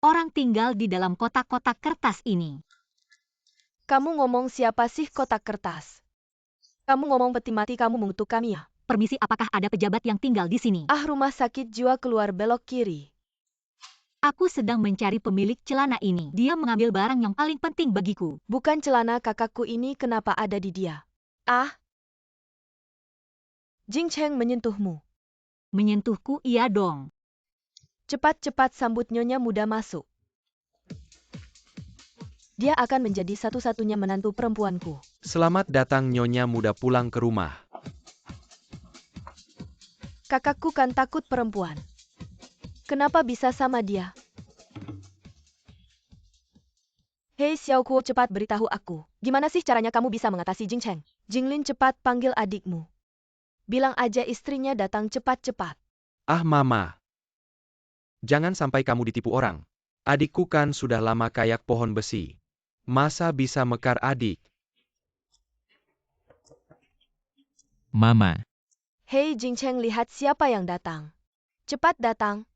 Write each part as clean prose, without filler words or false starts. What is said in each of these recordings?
orang tinggal di dalam kotak-kotak kertas ini. Kamu ngomong siapa sih kotak kertas? Kamu ngomong peti mati kamu mengutuk kami ya? Permisi, apakah ada pejabat yang tinggal di sini? Rumah sakit jiwa keluar belok kiri. Aku sedang mencari pemilik celana ini. Dia mengambil barang yang paling penting bagiku. Bukan celana kakakku ini, kenapa ada di dia? Jing Cheng menyentuhmu. Menyentuhku, iya dong. Cepat-cepat sambut nyonya muda masuk. Dia akan menjadi satu-satunya menantu perempuanku. Selamat datang nyonya muda pulang ke rumah. Kakakku kan takut perempuan. Kenapa bisa sama dia? Hei Xiaokuo, cepat beritahu aku. Gimana sih caranya kamu bisa mengatasi Jing Cheng? Jinglin, cepat panggil adikmu. Bilang aja istrinya datang cepat-cepat. Mama. Jangan sampai kamu ditipu orang. Adikku kan sudah lama kayak pohon besi. Masa bisa mekar adik? Mama. Hei Jing Cheng, lihat siapa yang datang. Cepat datang.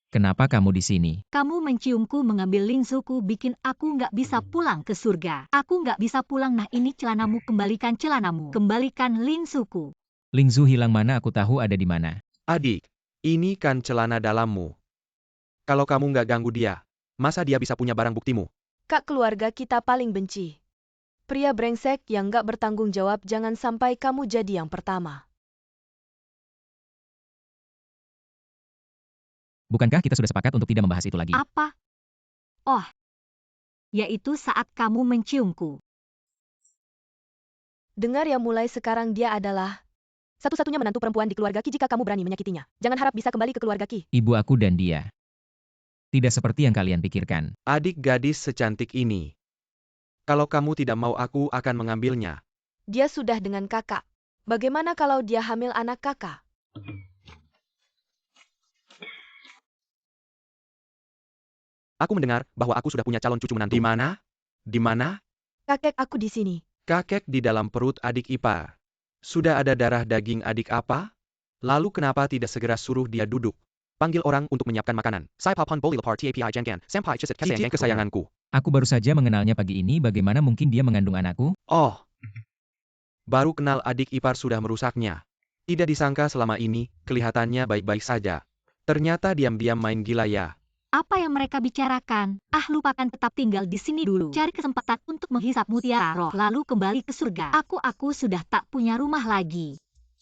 Kenapa kamu di sini? Kamu menciumku, mengambil lingsuku, bikin aku nggak bisa pulang ke surga. Aku nggak bisa pulang. Nah, ini celanamu, kembalikan celanamu. Kembalikan lingsuku. Lingzu hilang mana, aku tahu ada di mana. Adik, ini kan celana dalammu. Kalau kamu nggak ganggu dia, masa dia bisa punya barang buktimu? Kak, keluarga kita paling benci. Pria brengsek yang nggak bertanggung jawab, jangan sampai kamu jadi yang pertama. Bukankah kita sudah sepakat untuk tidak membahas itu lagi? Apa? Oh, yaitu saat kamu menciumku. Dengar ya, mulai sekarang dia adalah satu-satunya menantu perempuan di keluarga Ki. Jika kamu berani menyakitinya, jangan harap bisa kembali ke keluarga Ki. Ibu aku dan dia. Tidak seperti yang kalian pikirkan. Adik gadis secantik ini. Kalau kamu tidak mau, aku akan mengambilnya. Dia sudah dengan kakak. Bagaimana kalau dia hamil anak kakak? Aku mendengar bahwa aku sudah punya calon cucu menantu. Di mana? Di mana? Kakek aku di sini. Kakek di dalam perut adik ipar. Sudah ada darah daging adik apa? Lalu kenapa tidak segera suruh dia duduk? Panggil orang untuk menyiapkan makanan. Sai papon boli lepar tapi jangan. Sampai cesit kesayang kesayanganku. Aku baru saja mengenalnya pagi ini, bagaimana mungkin dia mengandung anakku? Oh. Baru kenal adik ipar sudah merusaknya. Tidak disangka selama ini, kelihatannya baik-baik saja. Ternyata diam-diam main gila ya. Apa yang mereka bicarakan? Lupakan, tetap tinggal di sini dulu. Cari kesempatan untuk menghisap mutiara roh, lalu kembali ke surga. Aku sudah tak punya rumah lagi.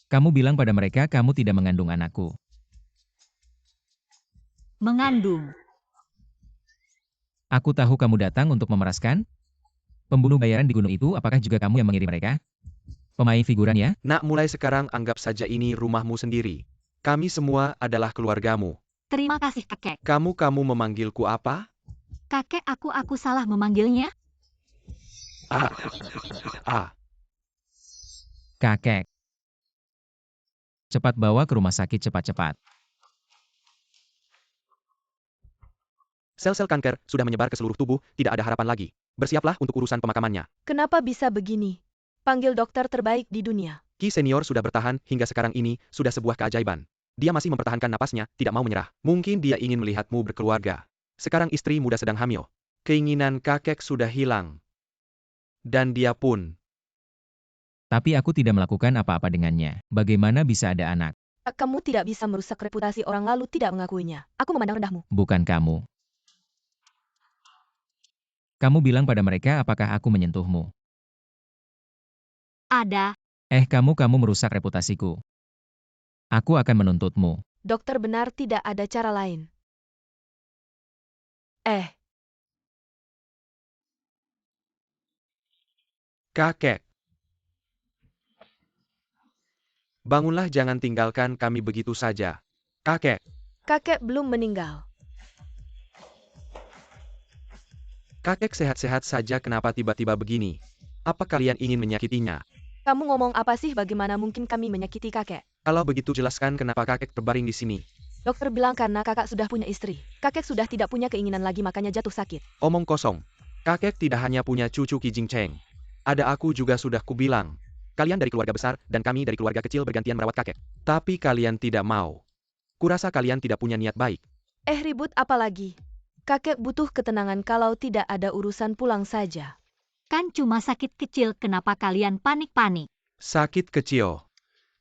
Kamu bilang pada mereka kamu tidak mengandung anakku. Mengandung. Aku tahu kamu datang untuk memeraskan pembunuh bayaran di gunung itu. Apakah juga kamu yang mengirim mereka? Pemain figuran ya? Nak, mulai sekarang anggap saja ini rumahmu sendiri. Kami semua adalah keluargamu. Terima kasih, kakek. Kamu memanggilku apa? Kakek, aku salah memanggilnya? Kakek. Cepat bawa ke rumah sakit cepat-cepat. Sel-sel kanker sudah menyebar ke seluruh tubuh, tidak ada harapan lagi. Bersiaplah untuk urusan pemakamannya. Kenapa bisa begini? Panggil dokter terbaik di dunia. Ki senior sudah bertahan hingga sekarang ini, sudah sebuah keajaiban. Dia masih mempertahankan napasnya, tidak mau menyerah. Mungkin dia ingin melihatmu berkeluarga. Sekarang istri muda sedang hamil. Keinginan kakek sudah hilang. Dan dia pun. Tapi aku tidak melakukan apa-apa dengannya. Bagaimana bisa ada anak? Kamu tidak bisa merusak reputasi orang lalu tidak mengakuinya. Aku memandang rendahmu. Bukan kamu. Kamu bilang pada mereka apakah aku menyentuhmu? Ada. Kamu merusak reputasiku. Aku akan menuntutmu. Dokter, benar tidak ada cara lain. Kakek. Bangunlah, jangan tinggalkan kami begitu saja. Kakek. Kakek belum meninggal. Kakek sehat-sehat saja, kenapa tiba-tiba begini? Apa kalian ingin menyakitinya? Kamu ngomong apa sih? Bagaimana mungkin kami menyakiti kakek? Kalau begitu jelaskan kenapa kakek terbaring di sini. Dokter bilang karena kakak sudah punya istri. Kakek sudah tidak punya keinginan lagi, makanya jatuh sakit. Omong kosong. Kakek tidak hanya punya cucu Ki Jing Cheng. Ada aku juga, sudah kubilang. Kalian dari keluarga besar, dan kami dari keluarga kecil bergantian merawat kakek. Tapi kalian tidak mau. Kurasa kalian tidak punya niat baik. Ribut apa lagi? Kakek butuh ketenangan kalau tidak ada urusan pulang saja. Kan cuma sakit kecil, kenapa kalian panik-panik? Sakit kecil.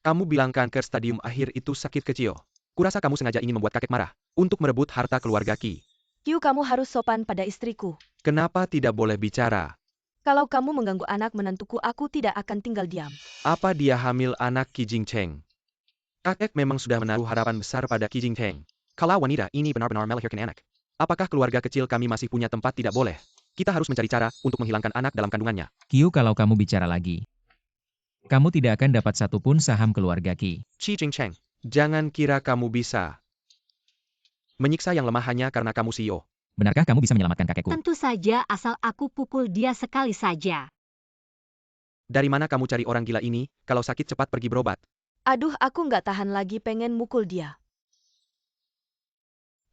Kamu bilang kanker stadium akhir itu sakit kecil. Kurasa kamu sengaja ingin membuat kakek marah untuk merebut harta keluarga Ki. Q, kamu harus sopan pada istriku. Kenapa tidak boleh bicara? Kalau kamu mengganggu anak menantuku, aku tidak akan tinggal diam. Apa dia hamil anak Ki Jingcheng? Kakek memang sudah menaruh harapan besar pada Ki Jingcheng. Kalau wanita ini benar-benar melahirkan anak, apakah keluarga kecil kami masih punya tempat? Tidak boleh. Kita harus mencari cara untuk menghilangkan anak dalam kandungannya. Q, kalau kamu bicara lagi, kamu tidak akan dapat satupun saham keluarga Ki. Qi Jingcheng, jangan kira kamu bisa menyiksa yang lemah hanya karena kamu CEO. Benarkah kamu bisa menyelamatkan kakekku? Tentu saja, asal aku pukul dia sekali saja. Dari mana kamu cari orang gila ini? Kalau sakit cepat pergi berobat. Aduh, aku nggak tahan lagi pengen mukul dia.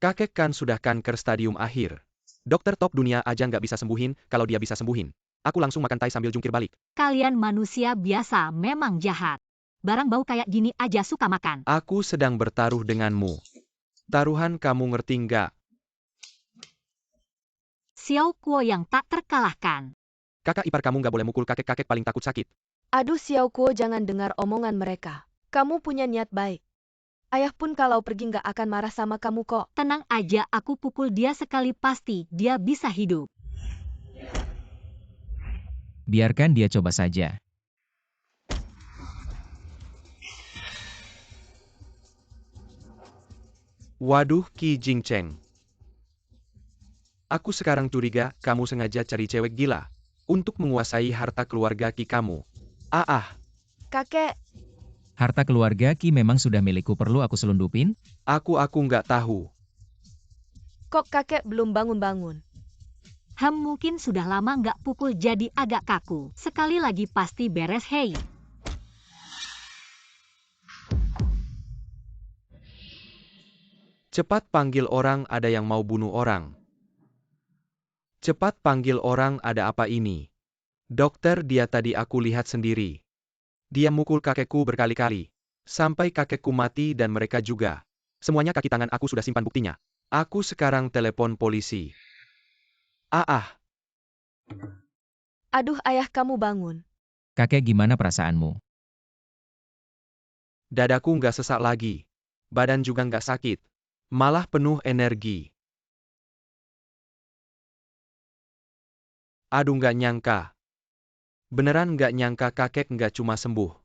Kakek kan sudah kanker stadium akhir. Dokter top dunia aja nggak bisa sembuhin, kalau dia bisa sembuhin. Aku langsung makan tai sambil jungkir balik. Kalian manusia biasa memang jahat. Barang bau kayak gini aja suka makan. Aku sedang bertaruh denganmu. Taruhan kamu ngerti nggak? Xiao Kuo yang tak terkalahkan. Kakak ipar kamu nggak boleh mukul kakek-kakek paling takut sakit. Aduh Xiao Kuo, jangan dengar omongan mereka. Kamu punya niat baik. Ayah pun kalau pergi nggak akan marah sama kamu kok. Tenang aja, aku pukul dia sekali pasti dia bisa hidup. Biarkan dia coba saja. Waduh Qi Jingcheng. Aku sekarang curiga kamu sengaja cari cewek gila untuk menguasai harta keluarga Qi kamu. Kakek, Harta keluarga Ki memang sudah milikku, perlu aku selundupin? Aku nggak tahu. kok kakek belum bangun-bangun? Mungkin sudah lama nggak pukul jadi agak kaku. Sekali lagi pasti beres, hei. Cepat panggil orang, ada yang mau bunuh orang. Cepat panggil orang, ada apa ini? Dokter, dia tadi aku lihat sendiri. Dia mukul kakekku berkali-kali. Sampai kakekku mati dan mereka juga. Semuanya kaki tangan aku sudah simpan buktinya. Aku sekarang telepon polisi. Aduh ayah, kamu bangun. Kakek, gimana perasaanmu? Dadaku nggak sesak lagi. Badan juga nggak sakit. Malah penuh energi. Aduh, nggak nyangka. Beneran nggak nyangka kakek nggak cuma sembuh.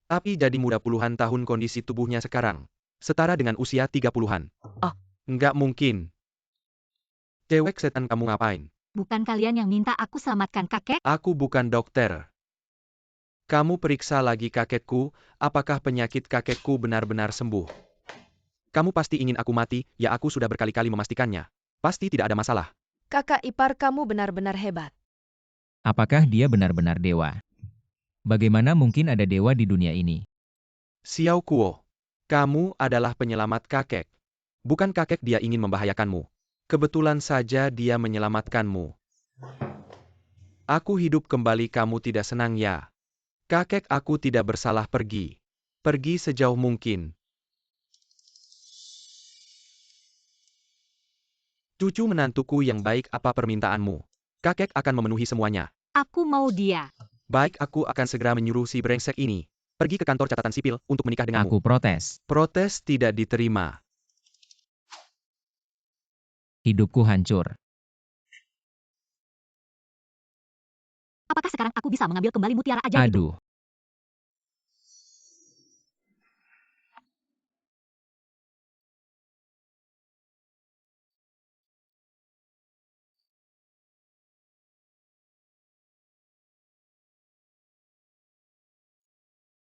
Tapi jadi muda puluhan tahun. Kondisi tubuhnya sekarang setara dengan usia 30-an. Nggak mungkin. Cewek setan, kamu ngapain? Bukan kalian yang minta aku selamatkan kakek? Aku bukan dokter. Kamu periksa lagi kakekku, apakah penyakit kakekku benar-benar sembuh. Kamu pasti ingin aku mati, ya aku sudah berkali-kali memastikannya. Pasti tidak ada masalah. Kakak ipar kamu benar-benar hebat. Apakah dia benar-benar dewa? Bagaimana mungkin ada dewa di dunia ini? Xiao Kuo, kamu adalah penyelamat kakek. Bukan kakek dia ingin membahayakanmu. Kebetulan saja dia menyelamatkanmu. Aku hidup kembali, kamu tidak senang ya? Kakek aku tidak bersalah, pergi. Pergi sejauh mungkin. Cucu menantuku yang baik, apa permintaanmu? Kakek akan memenuhi semuanya. Aku mau dia. Baik, aku akan segera menyuruh si brengsek ini pergi ke kantor catatan sipil untuk menikah denganmu. Aku protes. Protes tidak diterima. Hidupku hancur. Apakah sekarang aku bisa mengambil kembali mutiara ajaib itu? Aduh.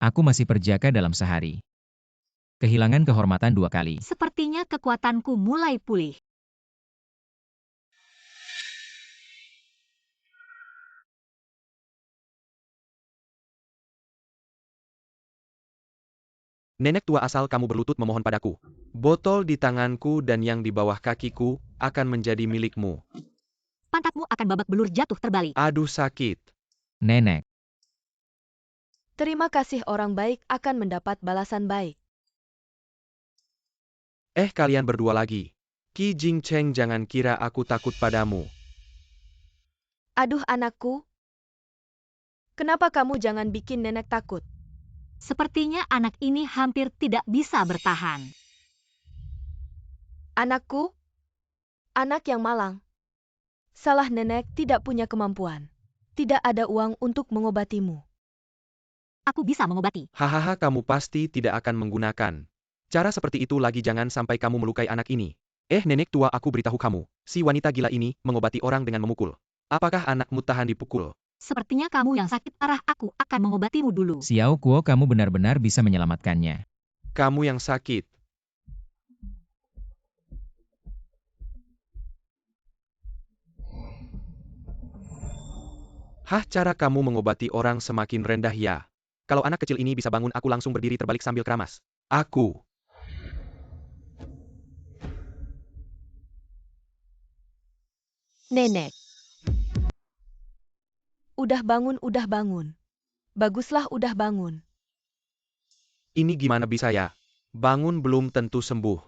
Aku masih perjaka dalam sehari. Kehilangan kehormatan 2 kali. Sepertinya kekuatanku mulai pulih. Nenek tua asal kamu berlutut memohon padaku. Botol di tanganku dan yang di bawah kakiku akan menjadi milikmu. Pantatmu akan babak belur jatuh terbalik. Aduh, sakit. Nenek. Terima kasih, orang baik akan mendapat balasan baik. Kalian berdua lagi. Qi Jingcheng, jangan kira aku takut padamu. Aduh anakku. Kenapa kamu jangan bikin nenek takut? Sepertinya anak ini hampir tidak bisa bertahan. Anakku? Anak yang malang. Salah nenek tidak punya kemampuan. Tidak ada uang untuk mengobatimu. Aku bisa mengobati. Hahaha, kamu pasti tidak akan menggunakan cara seperti itu lagi. Jangan sampai kamu melukai anak ini. Nenek tua, aku beritahu kamu, si wanita gila ini mengobati orang dengan memukul. Apakah anakmu tahan dipukul? Sepertinya kamu yang sakit parah, aku akan mengobatimu dulu. Xiao Kuo, kamu benar-benar bisa menyelamatkannya. Kamu yang sakit. Hah, cara kamu mengobati orang semakin rendah ya. Kalau anak kecil ini bisa bangun, aku langsung berdiri terbalik sambil keramas. Aku. Nenek. Udah bangun, udah bangun. Baguslah udah bangun. Ini gimana bisa ya? Bangun belum tentu sembuh.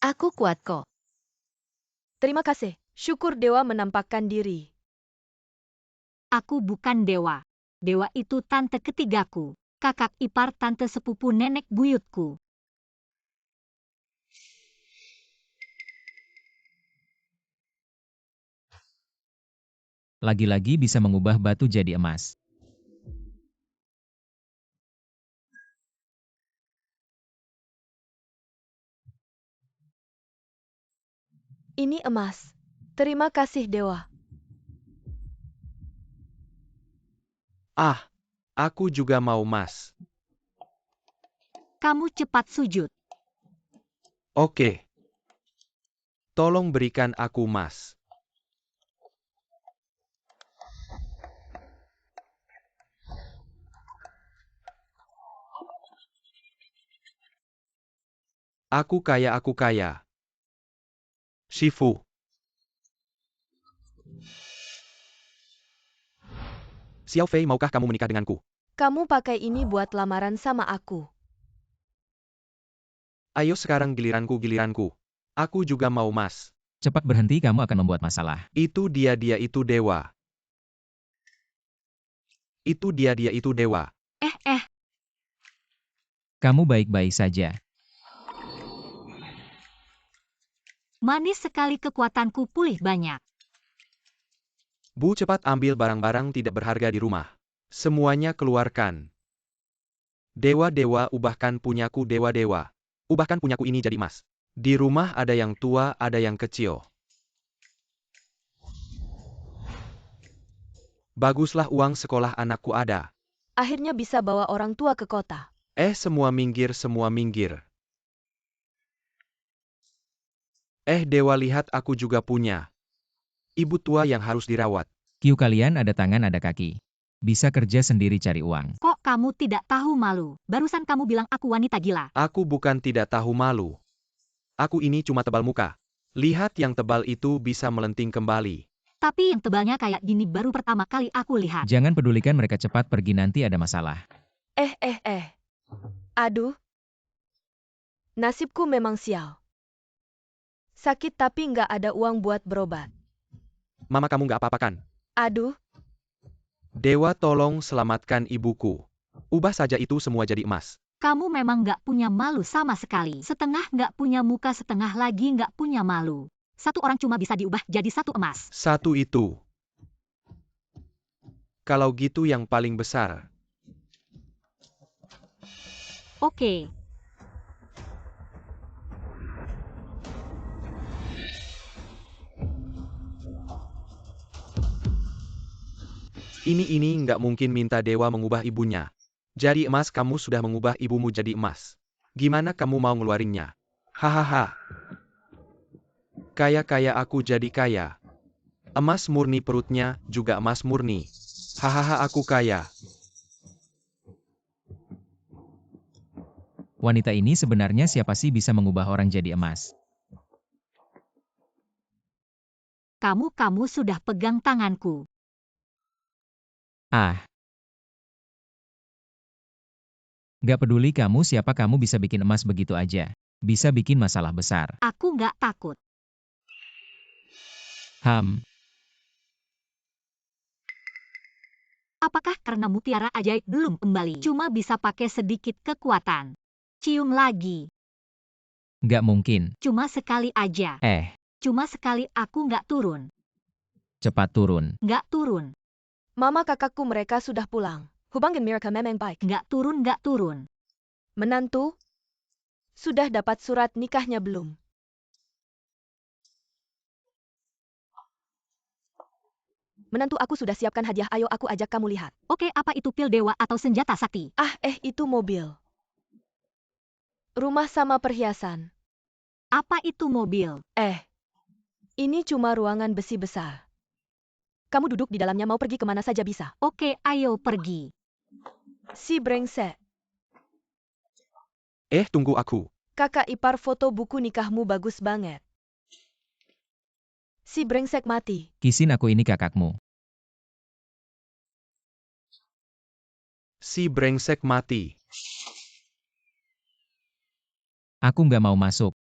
Aku kuat kok. Terima kasih. Syukur dewa menampakkan diri. Aku bukan dewa. Dewa itu tante ketigaku. Kakak ipar tante sepupu nenek buyutku. Lagi-lagi bisa mengubah batu jadi emas. Ini emas. Terima kasih dewa. Ah, aku juga mau mas. Kamu cepat sujud. Oke. Tolong berikan aku mas. Aku kaya, aku kaya. Shifu. Xiao Fei, maukah kamu menikah denganku? Kamu pakai ini buat lamaran sama aku. Ayo sekarang giliranku, giliranku. Aku juga mau mas. Cepat berhenti, kamu akan membuat masalah. Itu dia itu dewa. Itu dia itu dewa. Kamu baik-baik saja. Manis sekali, kekuatanku pulih banyak. Bu, cepat ambil barang-barang tidak berharga di rumah. Semuanya keluarkan. Dewa-dewa, ubahkan punyaku, dewa-dewa. Ubahkan punyaku ini jadi emas. Di rumah ada yang tua, ada yang kecil. Baguslah, uang sekolah anakku ada. Akhirnya bisa bawa orang tua ke kota. Semua minggir, semua minggir. Dewa, lihat, aku juga punya ibu tua yang harus dirawat. Kiu, kalian ada tangan ada kaki. Bisa kerja sendiri cari uang. Kok kamu tidak tahu malu? Barusan kamu bilang aku wanita gila. Aku bukan tidak tahu malu. Aku ini cuma tebal muka. Lihat, yang tebal itu bisa melenting kembali. Tapi yang tebalnya kayak gini baru pertama kali aku lihat. Jangan pedulikan mereka, cepat pergi, nanti ada masalah. Aduh. Nasibku memang sial. Sakit tapi nggak ada uang buat berobat. Mama, kamu nggak apa-apa kan? Aduh. Dewa, tolong selamatkan ibuku. Ubah saja itu semua jadi emas. Kamu memang nggak punya malu sama sekali. Setengah nggak punya muka, setengah lagi nggak punya malu. Satu orang cuma bisa diubah jadi satu emas. Satu itu. Kalau gitu yang paling besar. Oke. Ini nggak mungkin minta dewa mengubah ibunya. Jadi emas, kamu sudah mengubah ibumu jadi emas. Gimana kamu mau ngeluarinnya? Hahaha. Kaya-kaya aku jadi kaya. Emas murni, perutnya juga emas murni. Hahaha, aku kaya. Wanita ini sebenarnya siapa sih, bisa mengubah orang jadi emas? Kamu sudah pegang tanganku. Ah, Gak peduli kamu siapa, kamu bisa bikin emas begitu aja. Bisa bikin masalah besar. Aku nggak takut. Apakah karena mutiara ajaib belum kembali? Cuma bisa pakai sedikit kekuatan. Cium lagi. Gak mungkin. Cuma sekali aja. Cuma sekali, aku nggak turun. Cepat turun. Nggak turun. Mama kakakku mereka sudah pulang. Hubungan mereka memang baik. Nggak turun, nggak turun. Menantu, sudah dapat surat nikahnya belum? Menantu, aku sudah siapkan hadiah, ayo aku ajak kamu lihat. Oke, apa itu pil dewa atau senjata sakti? Itu mobil. Rumah sama perhiasan. Apa itu mobil? Ini cuma ruangan besi besar. Kamu duduk di dalamnya, mau pergi kemana saja bisa. Oke, ayo pergi. Si brengsek. Tunggu aku. Kakak ipar, foto buku nikahmu bagus banget. Si brengsek mati. Kisin, aku ini kakakmu. Si brengsek mati. Aku nggak mau masuk.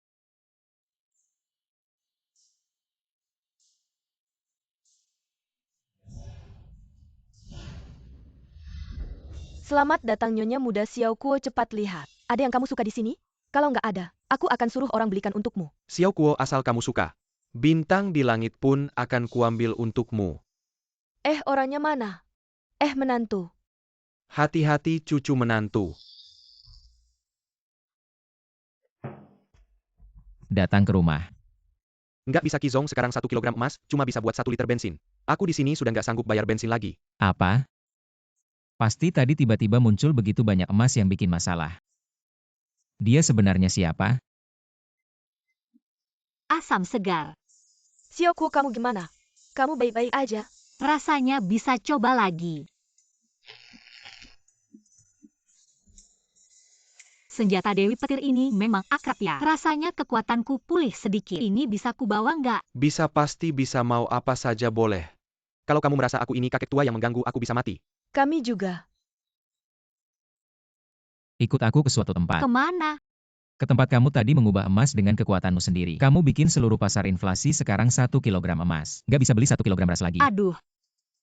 Selamat datang Nyonya Muda Xiao Kuo, cepat lihat. Ada yang kamu suka di sini? Kalau nggak ada, aku akan suruh orang belikan untukmu. Xiao Kuo, asal kamu suka. Bintang di langit pun akan kuambil untukmu. Orangnya mana? Menantu. Hati-hati cucu menantu. Datang ke rumah. Nggak bisa Kizong, sekarang 1 kilogram emas cuma bisa buat 1 liter bensin. Aku di sini sudah nggak sanggup bayar bensin lagi. Apa? Pasti tadi tiba-tiba muncul begitu banyak emas yang bikin masalah. Dia sebenarnya siapa? Asam segar. Xiao Kuo, kamu gimana? Kamu baik-baik aja? Rasanya bisa coba lagi. Senjata Dewi Petir ini memang akrab ya. Rasanya kekuatanku pulih sedikit. Ini bisa kubawa nggak? Bisa, pasti bisa, mau apa saja boleh. Kalau kamu merasa aku ini kakek tua yang mengganggu, aku bisa mati. Kami juga. Ikut aku ke suatu tempat. Kemana? Ke tempat kamu tadi mengubah emas dengan kekuatanmu sendiri. Kamu bikin seluruh pasar inflasi sekarang 1 kilogram emas. Nggak bisa beli 1 kilogram beras lagi. Aduh.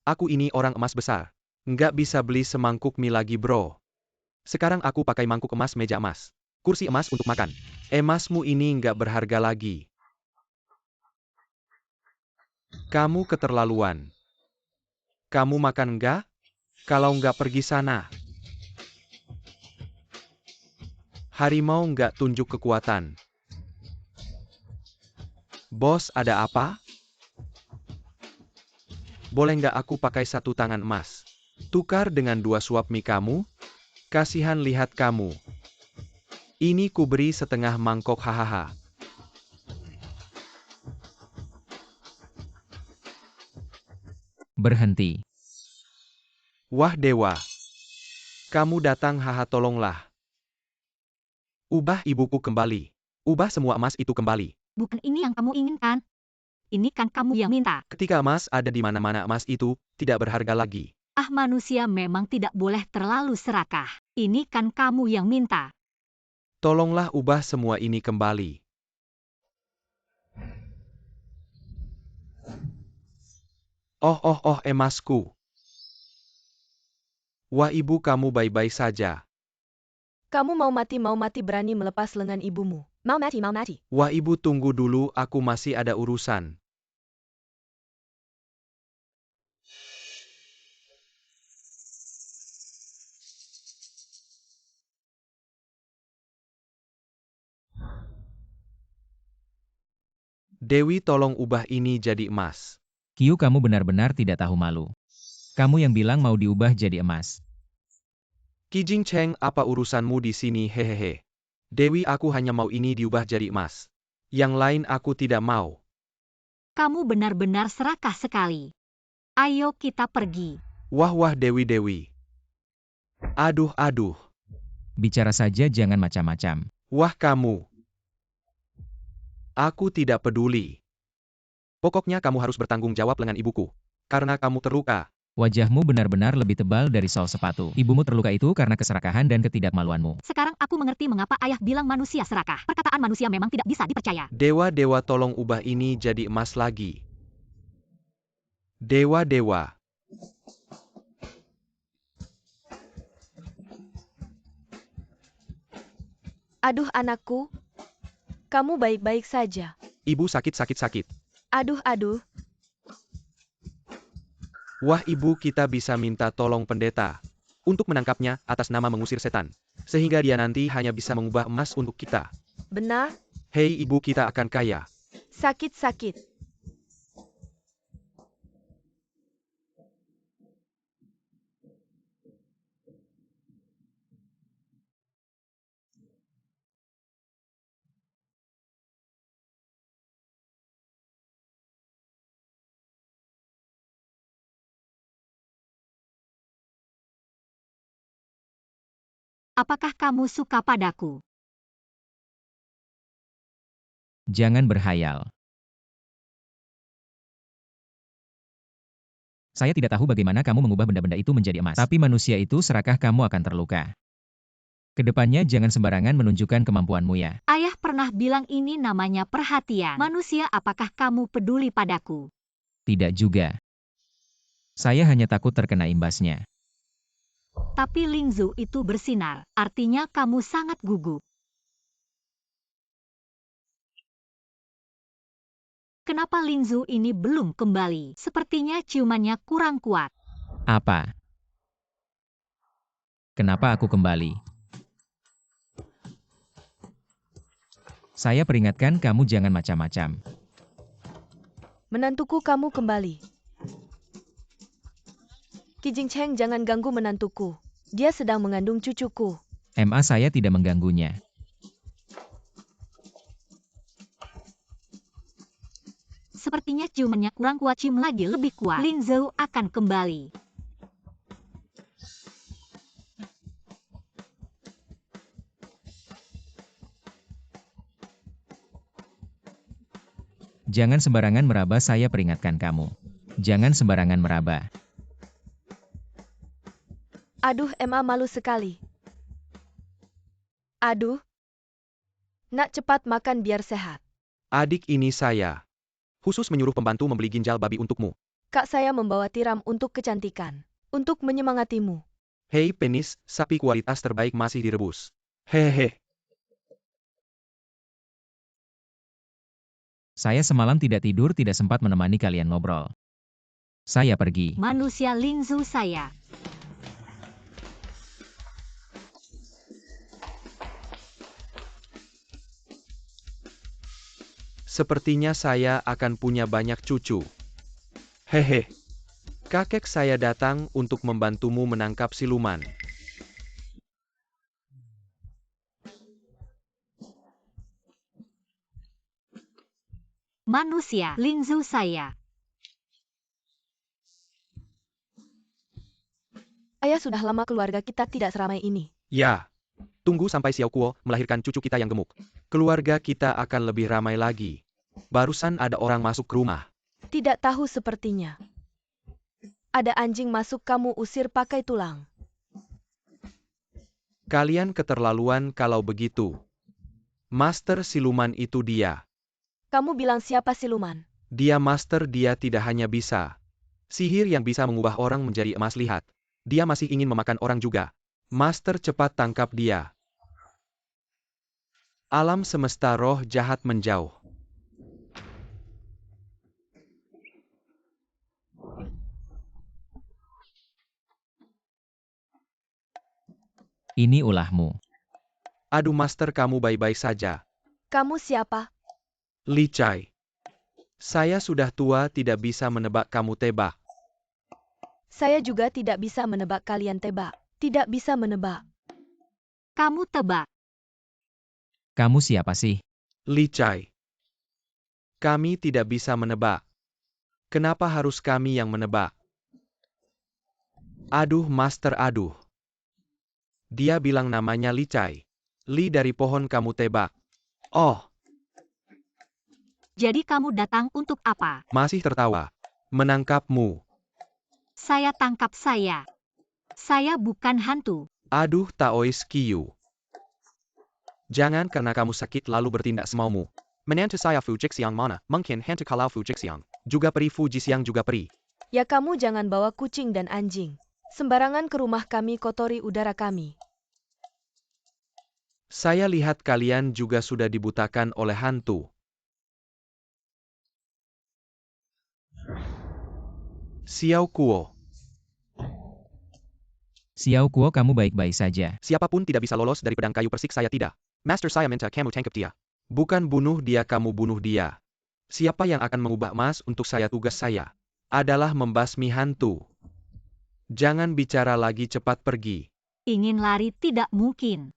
Aku ini orang emas besar. Nggak bisa beli semangkuk mie lagi bro. Sekarang aku pakai mangkuk emas, meja emas. Kursi emas untuk makan. Emasmu ini nggak berharga lagi. Kamu keterlaluan. Kamu makan nggak? Kalau nggak pergi sana. Harimau nggak tunjuk kekuatan. Bos, ada apa? Boleh nggak aku pakai 1 tangan emas? Tukar dengan 2 suap mie kamu? Kasihan lihat kamu. Ini ku beri setengah mangkok, hahaha. Berhenti. Wah dewa. Kamu datang, haha, tolonglah. Ubah ibuku kembali. Ubah semua emas itu kembali. Bukan ini yang kamu inginkan. Ini kan kamu yang minta. Ketika emas ada di mana-mana, emas itu tidak berharga lagi. Manusia memang tidak boleh terlalu serakah. Ini kan kamu yang minta. Tolonglah ubah semua ini kembali. Oh, emasku. Wah, ibu, kamu baik-baik saja. Kamu mau mati berani melepas lengan ibumu. Mau mati. Wah, ibu, tunggu dulu, aku masih ada urusan. Dewi, tolong ubah ini jadi emas. Kiu, kamu benar-benar tidak tahu malu. Kamu yang bilang mau diubah jadi emas. Ki Jingcheng, apa urusanmu di sini, hehehe. Dewi, aku hanya mau ini diubah jadi emas. Yang lain aku tidak mau. Kamu benar-benar serakah sekali. Ayo kita pergi. Wah, Dewi. Aduh. Bicara saja, jangan macam-macam. Wah, kamu. Aku tidak peduli. Pokoknya kamu harus bertanggung jawab dengan ibuku. Karena kamu terluka. Wajahmu benar-benar lebih tebal dari sol sepatu. Ibumu terluka itu karena keserakahan dan ketidakmaluanmu. Sekarang aku mengerti mengapa ayah bilang manusia serakah. Perkataan manusia memang tidak bisa dipercaya. Dewa-dewa tolong ubah ini jadi emas lagi. Dewa-dewa. Aduh anakku, kamu baik-baik saja. Ibu sakit. Aduh. Wah, ibu, kita bisa minta tolong pendeta untuk menangkapnya atas nama mengusir setan. Sehingga dia nanti hanya bisa mengubah emas untuk kita. Benar? Hei ibu, kita akan kaya. Sakit. Apakah kamu suka padaku? Jangan berhayal. Saya tidak tahu bagaimana kamu mengubah benda-benda itu menjadi emas. Tapi manusia itu serakah kamu akan terluka. Kedepannya jangan sembarangan menunjukkan kemampuanmu ya. Ayah pernah bilang ini namanya perhatian. Manusia, apakah kamu peduli padaku? Tidak juga. Saya hanya takut terkena imbasnya. Tapi Lingzu itu bersinar, artinya kamu sangat gugup. Kenapa Lingzu ini belum kembali? Sepertinya ciumannya kurang kuat. Apa? Kenapa aku kembali? Saya peringatkan kamu jangan macam-macam. Menantuku kamu kembali. Ki Jingcheng, jangan ganggu menantuku. Dia sedang mengandung cucuku. MA saya tidak mengganggunya. Sepertinya ciumannya kurang kuat, cium lagi lebih kuat. Lingzu akan kembali. Jangan sembarangan meraba, saya peringatkan kamu. Jangan sembarangan meraba. Aduh, Emma malu sekali. Aduh. Nak, cepat makan biar sehat. Adik ini saya. Khusus menyuruh pembantu membeli ginjal babi untukmu. Kak saya membawa tiram untuk kecantikan. Untuk menyemangatimu. Hei penis, sapi kualitas terbaik masih direbus. Hehehe. Saya semalam tidak tidur, tidak sempat menemani kalian ngobrol. Saya pergi. Manusia Lingzu saya. Sepertinya saya akan punya banyak cucu. Hehe. Kakek saya datang untuk membantumu menangkap siluman. Manusia Lingzu saya. Ayah, sudah lama keluarga kita tidak seramai ini. Ya. Tunggu sampai Xiao Kuo melahirkan cucu kita yang gemuk. Keluarga kita akan lebih ramai lagi. Barusan ada orang masuk ke rumah. Tidak tahu sepertinya. Ada anjing masuk, kamu usir pakai tulang. Kalian keterlaluan kalau begitu. Master siluman itu dia. Kamu bilang siapa siluman? Dia master, dia tidak hanya bisa sihir yang bisa mengubah orang menjadi emas, lihat. Dia masih ingin memakan orang juga. Master, cepat tangkap dia. Alam semesta, roh jahat menjauh. Ini ulahmu. Aduh master, kamu baik-baik saja. Kamu siapa? Li Chai. Saya sudah tua, tidak bisa menebak kamu tebak. Saya juga tidak bisa menebak kalian tebak. Tidak bisa menebak. Kamu tebak. Kamu siapa sih? Li Chai. Kami tidak bisa menebak. Kenapa harus kami yang menebak? Aduh master, aduh. Dia bilang namanya Li Chai. Li dari pohon kamu tebak. Oh, Jadi kamu datang untuk apa? masih tertawa. Menangkapmu. Saya tangkap saya. Saya bukan hantu. Aduh Taois Kiyu. Jangan karena kamu sakit lalu bertindak semaumu. Menantu saya Fujixiang mana, mungkin hantu kalau Fujixiang. Juga peri Fujixiang juga peri. Ya kamu jangan bawa kucing dan anjing. Sembarangan ke rumah kami kotori udara kami. Saya lihat kalian juga sudah dibutakan oleh hantu. Xiao Kuo. Xiao Kuo, kamu baik-baik saja. Siapapun tidak bisa lolos dari pedang kayu persik saya tidak. Master saya minta kamu tangkap dia. Bukan bunuh dia, kamu bunuh dia. Siapa yang akan mengubah emas untuk saya? Tugas saya adalah membasmi hantu. Jangan bicara lagi, cepat pergi. Ingin lari tidak mungkin.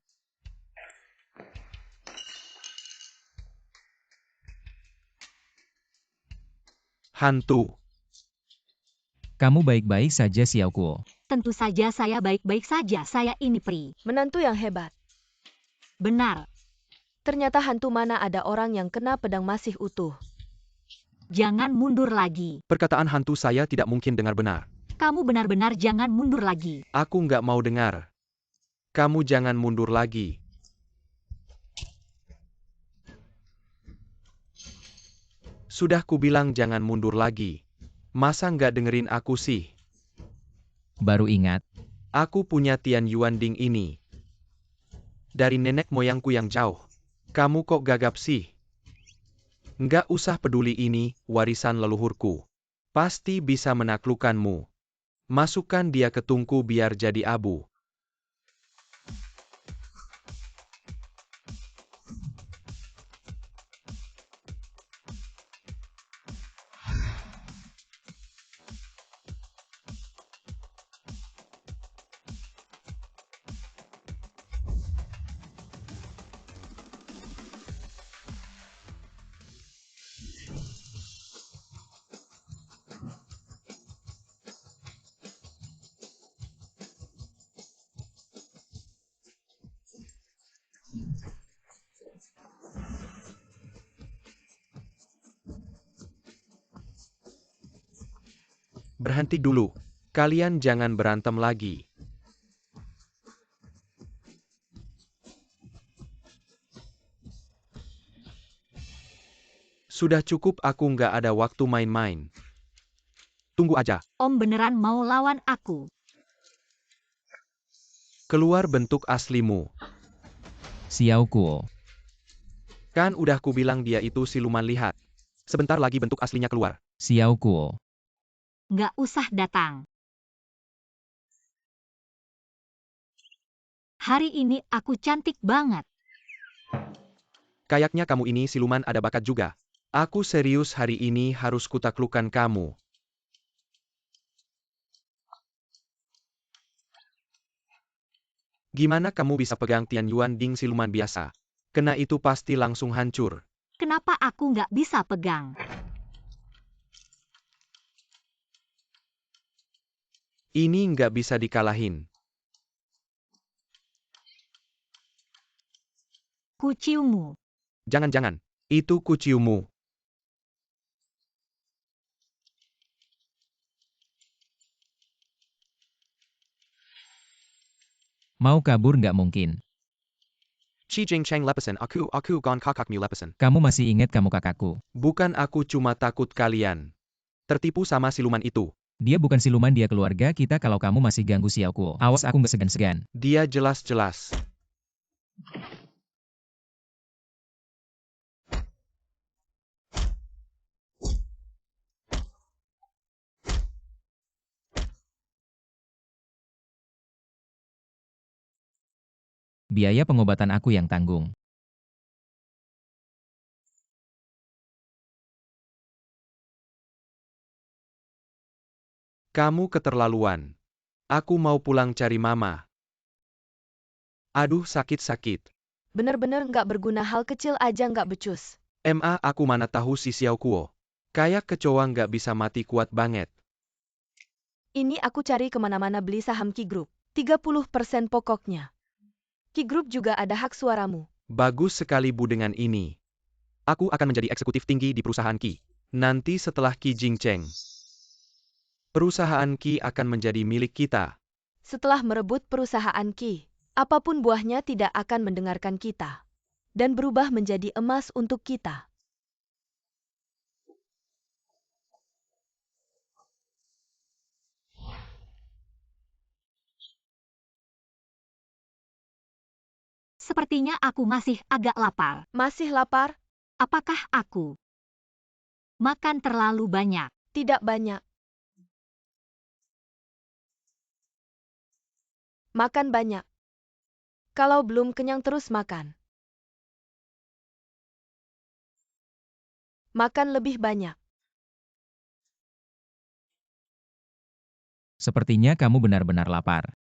Hantu. Kamu baik-baik saja Xiao Kuo. Tentu saja saya baik-baik saja. Saya ini peri. Menantu yang hebat. Benar. Ternyata hantu mana ada orang yang kena pedang masih utuh. Jangan mundur lagi. Perkataan hantu saya tidak mungkin dengar benar. Kamu benar-benar jangan mundur lagi. Aku nggak mau dengar. Kamu jangan mundur lagi. Sudah kubilang jangan mundur lagi. Masa nggak dengerin aku sih? Baru ingat. Aku punya Tian Yuan Ding ini. Dari nenek moyangku yang jauh. Kamu kok gagap sih? Nggak usah peduli, ini warisan leluhurku. Pasti bisa menaklukkanmu. Masukkan dia ke tungku biar jadi abu. Berhenti dulu. Kalian jangan berantem lagi. Sudah cukup, aku nggak ada waktu main-main. Tunggu aja. Om beneran mau lawan aku? Keluar bentuk aslimu. Xiao Kuo. Kan udah kubilang dia itu siluman, lihat. Sebentar lagi bentuk aslinya keluar. Xiao Kuo. Nggak usah datang. Hari ini aku cantik banget. Kayaknya kamu ini siluman ada bakat juga. Aku serius, hari ini harus kutaklukkan kamu. Gimana kamu bisa pegang Tian Yuan Ding siluman biasa? Kena itu pasti langsung hancur. Kenapa aku nggak bisa pegang? Ini nggak bisa dikalahin. Kuciumu. Jangan-jangan, itu kuciumu. Mau kabur nggak mungkin. Chi Jing Chang lepesan, aku gon kakakmu lepesan. Kamu masih ingat kamu kakakku. Bukan, aku cuma takut kalian tertipu sama siluman itu. Dia bukan siluman, dia keluarga kita. Kalau kamu masih ganggu Xiao Kuo, awas aku nggak segan-segan. Dia jelas-jelas. Biaya pengobatan aku yang tanggung. Kamu keterlaluan. Aku mau pulang cari mama. Aduh, sakit-sakit. Bener-bener nggak berguna, hal kecil aja nggak becus. Aku mana tahu si Xiao Kuo. Kayak kecoa nggak bisa mati, kuat banget. Ini aku cari kemana-mana beli saham Ki Group. 30% pokoknya. Ki Group juga ada hak suaramu. Bagus sekali Bu, dengan ini aku akan menjadi eksekutif tinggi di perusahaan Ki. Nanti setelah Ki Jing Cheng. Perusahaan Qi akan menjadi milik kita. Setelah merebut perusahaan Qi, apapun buahnya tidak akan mendengarkan kita dan berubah menjadi emas untuk kita. Sepertinya aku masih agak lapar. Masih lapar? Apakah aku makan terlalu banyak? Tidak banyak. Makan banyak. Kalau belum kenyang terus makan. Makan lebih banyak. Sepertinya kamu benar-benar lapar.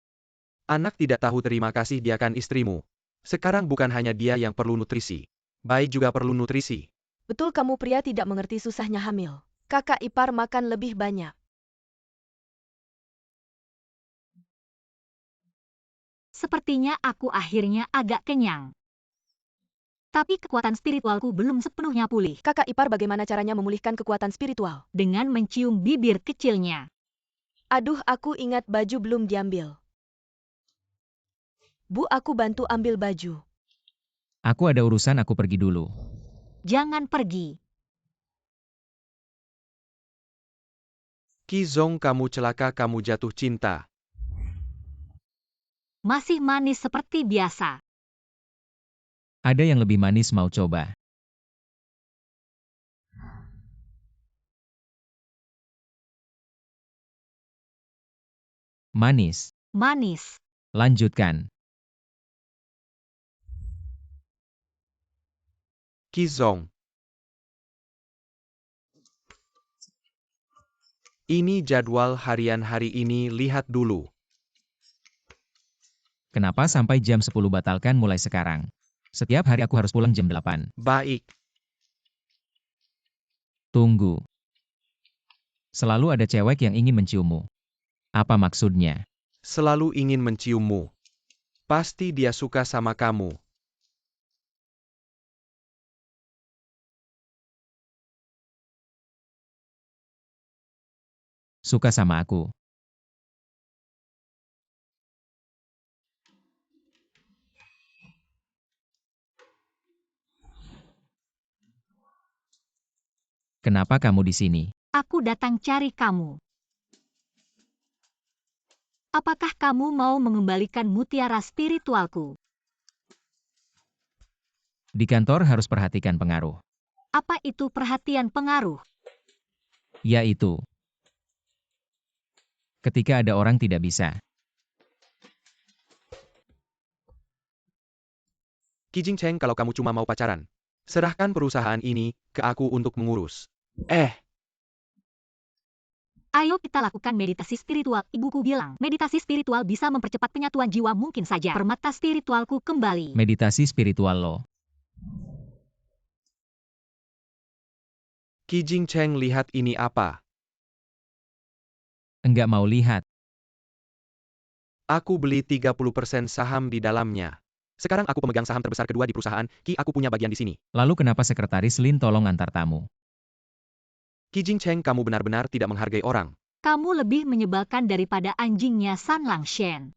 Anak tidak tahu terima kasih dia kan istrimu. Sekarang bukan hanya dia yang perlu nutrisi. Bayi juga perlu nutrisi. Betul kamu pria tidak mengerti susahnya hamil. Kakak ipar makan lebih banyak. Sepertinya aku akhirnya agak kenyang. Tapi kekuatan spiritualku belum sepenuhnya pulih. Kakak ipar bagaimana caranya memulihkan kekuatan spiritual? Dengan mencium bibir kecilnya. Aduh, aku ingat baju belum diambil. Bu, aku bantu ambil baju. Aku ada urusan, aku pergi dulu. Jangan pergi. Qi Zong, kamu celaka, kamu jatuh cinta. Masih manis seperti biasa. Ada yang lebih manis, mau coba? Manis. Manis. Lanjutkan. Qi Zong. Ini jadwal harian hari ini, lihat dulu. Kenapa sampai jam 10 batalkan mulai sekarang? Setiap hari aku harus pulang jam 8. Baik. Tunggu. Selalu ada cewek yang ingin menciummu. Apa maksudnya? Selalu ingin menciummu. Pasti dia suka sama kamu. Suka sama aku. Kenapa kamu di sini? Aku datang cari kamu. Apakah kamu mau mengembalikan mutiara spiritualku? Di kantor harus perhatikan pengaruh. Apa itu perhatian pengaruh? Yaitu, ketika ada orang tidak bisa. Qi Jingcheng, kalau kamu cuma mau pacaran, serahkan perusahaan ini ke aku untuk mengurus. Ayo kita lakukan meditasi spiritual. Ibuku bilang, meditasi spiritual bisa mempercepat penyatuan jiwa. Mungkin saja permata spiritualku kembali. Meditasi spiritual lo. Qi Jingcheng, lihat ini apa? Enggak mau lihat. Aku beli 30% saham di dalamnya. Sekarang aku pemegang saham terbesar kedua di perusahaan, Qi, aku punya bagian di sini. Lalu kenapa sekretaris Lin tolong antar tamu? Qi Jingcheng, kamu benar-benar tidak menghargai orang. Kamu lebih menyebalkan daripada anjingnya San Langshen.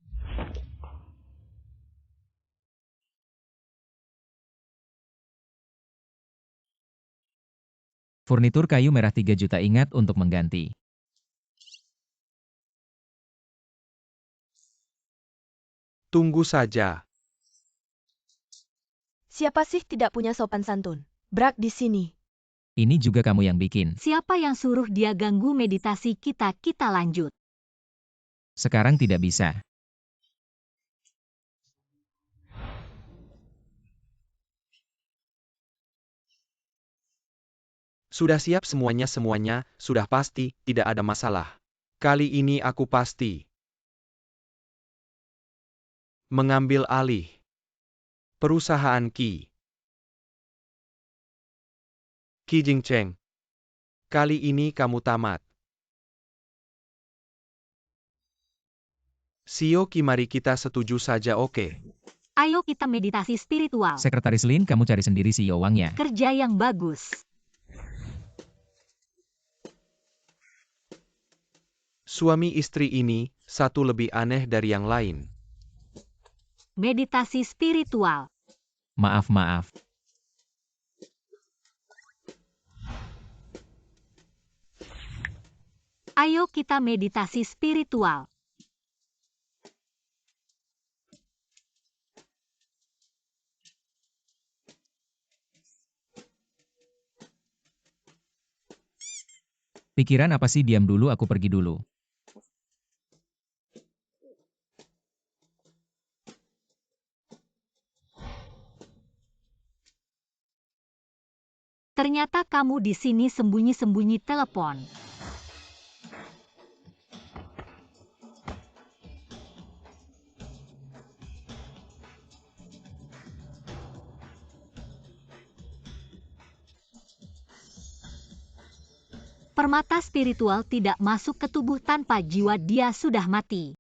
Furnitur kayu merah 3 juta, ingat untuk mengganti. Tunggu saja. Siapa sih tidak punya sopan santun? Brak di sini. Ini juga kamu yang bikin. Siapa yang suruh dia ganggu meditasi kita? Kita lanjut. Sekarang tidak bisa. Sudah siap semuanya, sudah pasti, tidak ada masalah. Kali ini aku pasti mengambil alih perusahaan Qi. Qi Jingcheng, kali ini kamu tamat. Sio Qi, mari kita setuju saja, oke? Ayo kita meditasi spiritual. Sekretaris Lin, kamu cari sendiri CEO uangnya. Kerja yang bagus. Suami istri ini, satu lebih aneh dari yang lain. Meditasi spiritual. Maaf. Ayo kita meditasi spiritual. Pikiran apa sih? Diam dulu, aku pergi dulu. Ternyata kamu di sini sembunyi-sembunyi telepon. Permata spiritual tidak masuk ke tubuh tanpa jiwa, dia sudah mati.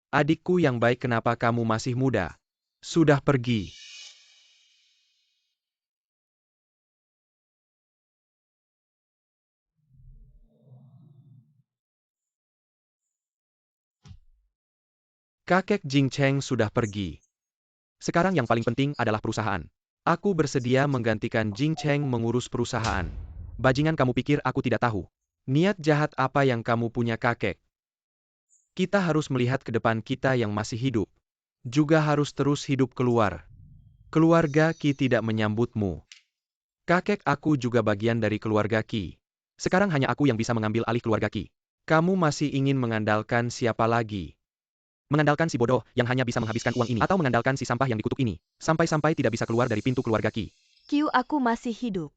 Adikku yang baik, kenapa kamu masih muda? Sudah pergi. Kakek Jing Cheng sudah pergi. Sekarang yang paling penting adalah perusahaan. Aku bersedia menggantikan Jing Cheng mengurus perusahaan. Bajingan, kamu pikir aku tidak tahu? Niat jahat apa yang kamu punya, kakek? Kita harus melihat ke depan, kita yang masih hidup. Juga harus terus hidup keluar. Keluarga Qi tidak menyambutmu. Kakek, aku juga bagian dari keluarga Qi. Sekarang hanya aku yang bisa mengambil alih keluarga Qi. Kamu masih ingin mengandalkan siapa lagi? Mengandalkan si bodoh yang hanya bisa menghabiskan uang ini, atau mengandalkan si sampah yang dikutuk ini, sampai-sampai tidak bisa keluar dari pintu keluarga Qi. Q, aku masih hidup.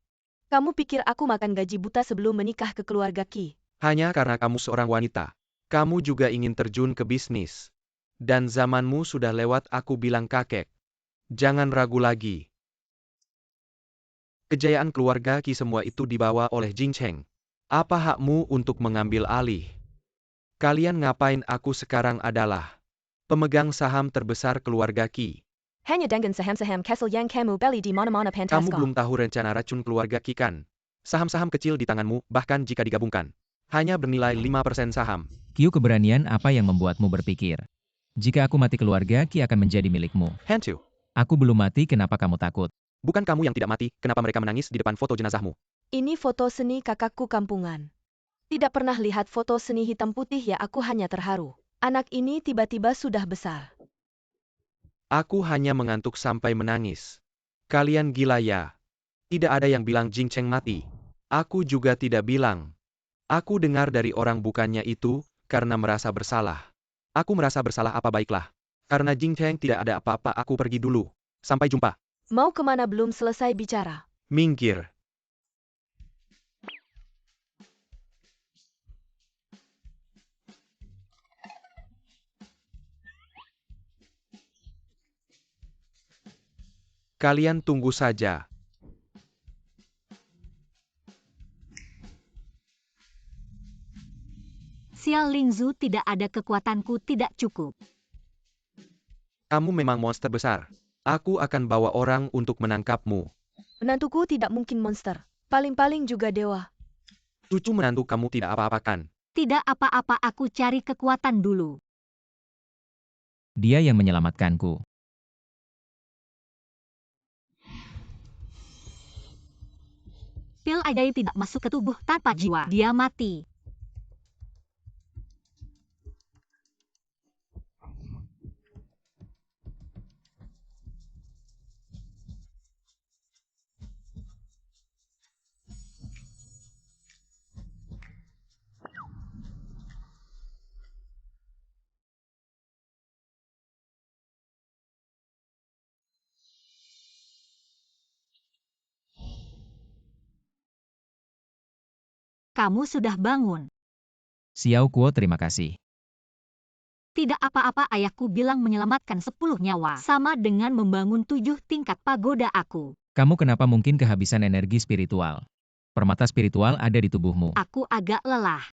Kamu pikir aku makan gaji buta sebelum menikah ke keluarga Qi? Hanya karena kamu seorang wanita. Kamu juga ingin terjun ke bisnis. Dan zamanmu sudah lewat, aku bilang, kakek. Jangan ragu lagi. Kejayaan keluarga Qi semua itu dibawa oleh Jing Cheng. Apa hakmu untuk mengambil alih? Kalian ngapain? Aku sekarang adalah pemegang saham terbesar keluarga Qi. Hanya dengan saham-saham Castle yang kamu beli di mana-mana Kamu Pantasco. belum tahu rencana racun keluarga Qi kan? Saham-saham kecil di tanganmu, bahkan jika digabungkan, hanya bernilai 5% saham. Q, keberanian apa yang membuatmu berpikir? Jika aku mati, keluarga Qi akan menjadi milikmu. Hantu. Aku belum mati, kenapa kamu takut? Bukan kamu yang tidak mati, kenapa mereka menangis di depan foto jenazahmu? Ini foto seni kakakku kampungan. Tidak pernah lihat foto seni hitam putih ya, aku hanya terharu. Anak ini tiba-tiba sudah besar. Aku hanya mengantuk sampai menangis. Kalian gila ya? Tidak ada yang bilang Jing Cheng mati. Aku juga tidak bilang. Aku dengar dari orang bukannya itu, karena merasa bersalah. Aku merasa bersalah apa baiklah. Karena Jing Cheng tidak ada apa-apa, aku pergi dulu. Sampai jumpa. Mau kemana? Belum selesai bicara. Minggir. Kalian tunggu saja. Xiao Lingzu, tidak ada, kekuatanku tidak cukup. Kamu memang monster besar. Aku akan bawa orang untuk menangkapmu. Menantuku tidak mungkin monster. Paling-paling juga dewa. Cucu menantu kamu tidak apa-apa kan? Tidak apa-apa, aku cari kekuatan dulu. Dia yang menyelamatkanku. Pil ajaib tidak masuk ke tubuh tanpa jiwa, dia mati. Kamu sudah bangun. Xiao Kuo, terima kasih. Tidak apa-apa, ayahku bilang menyelamatkan 10 nyawa sama dengan membangun 7 tingkat pagoda aku. Kamu kenapa mungkin kehabisan energi spiritual? Permata spiritual ada di tubuhmu. Aku agak lelah.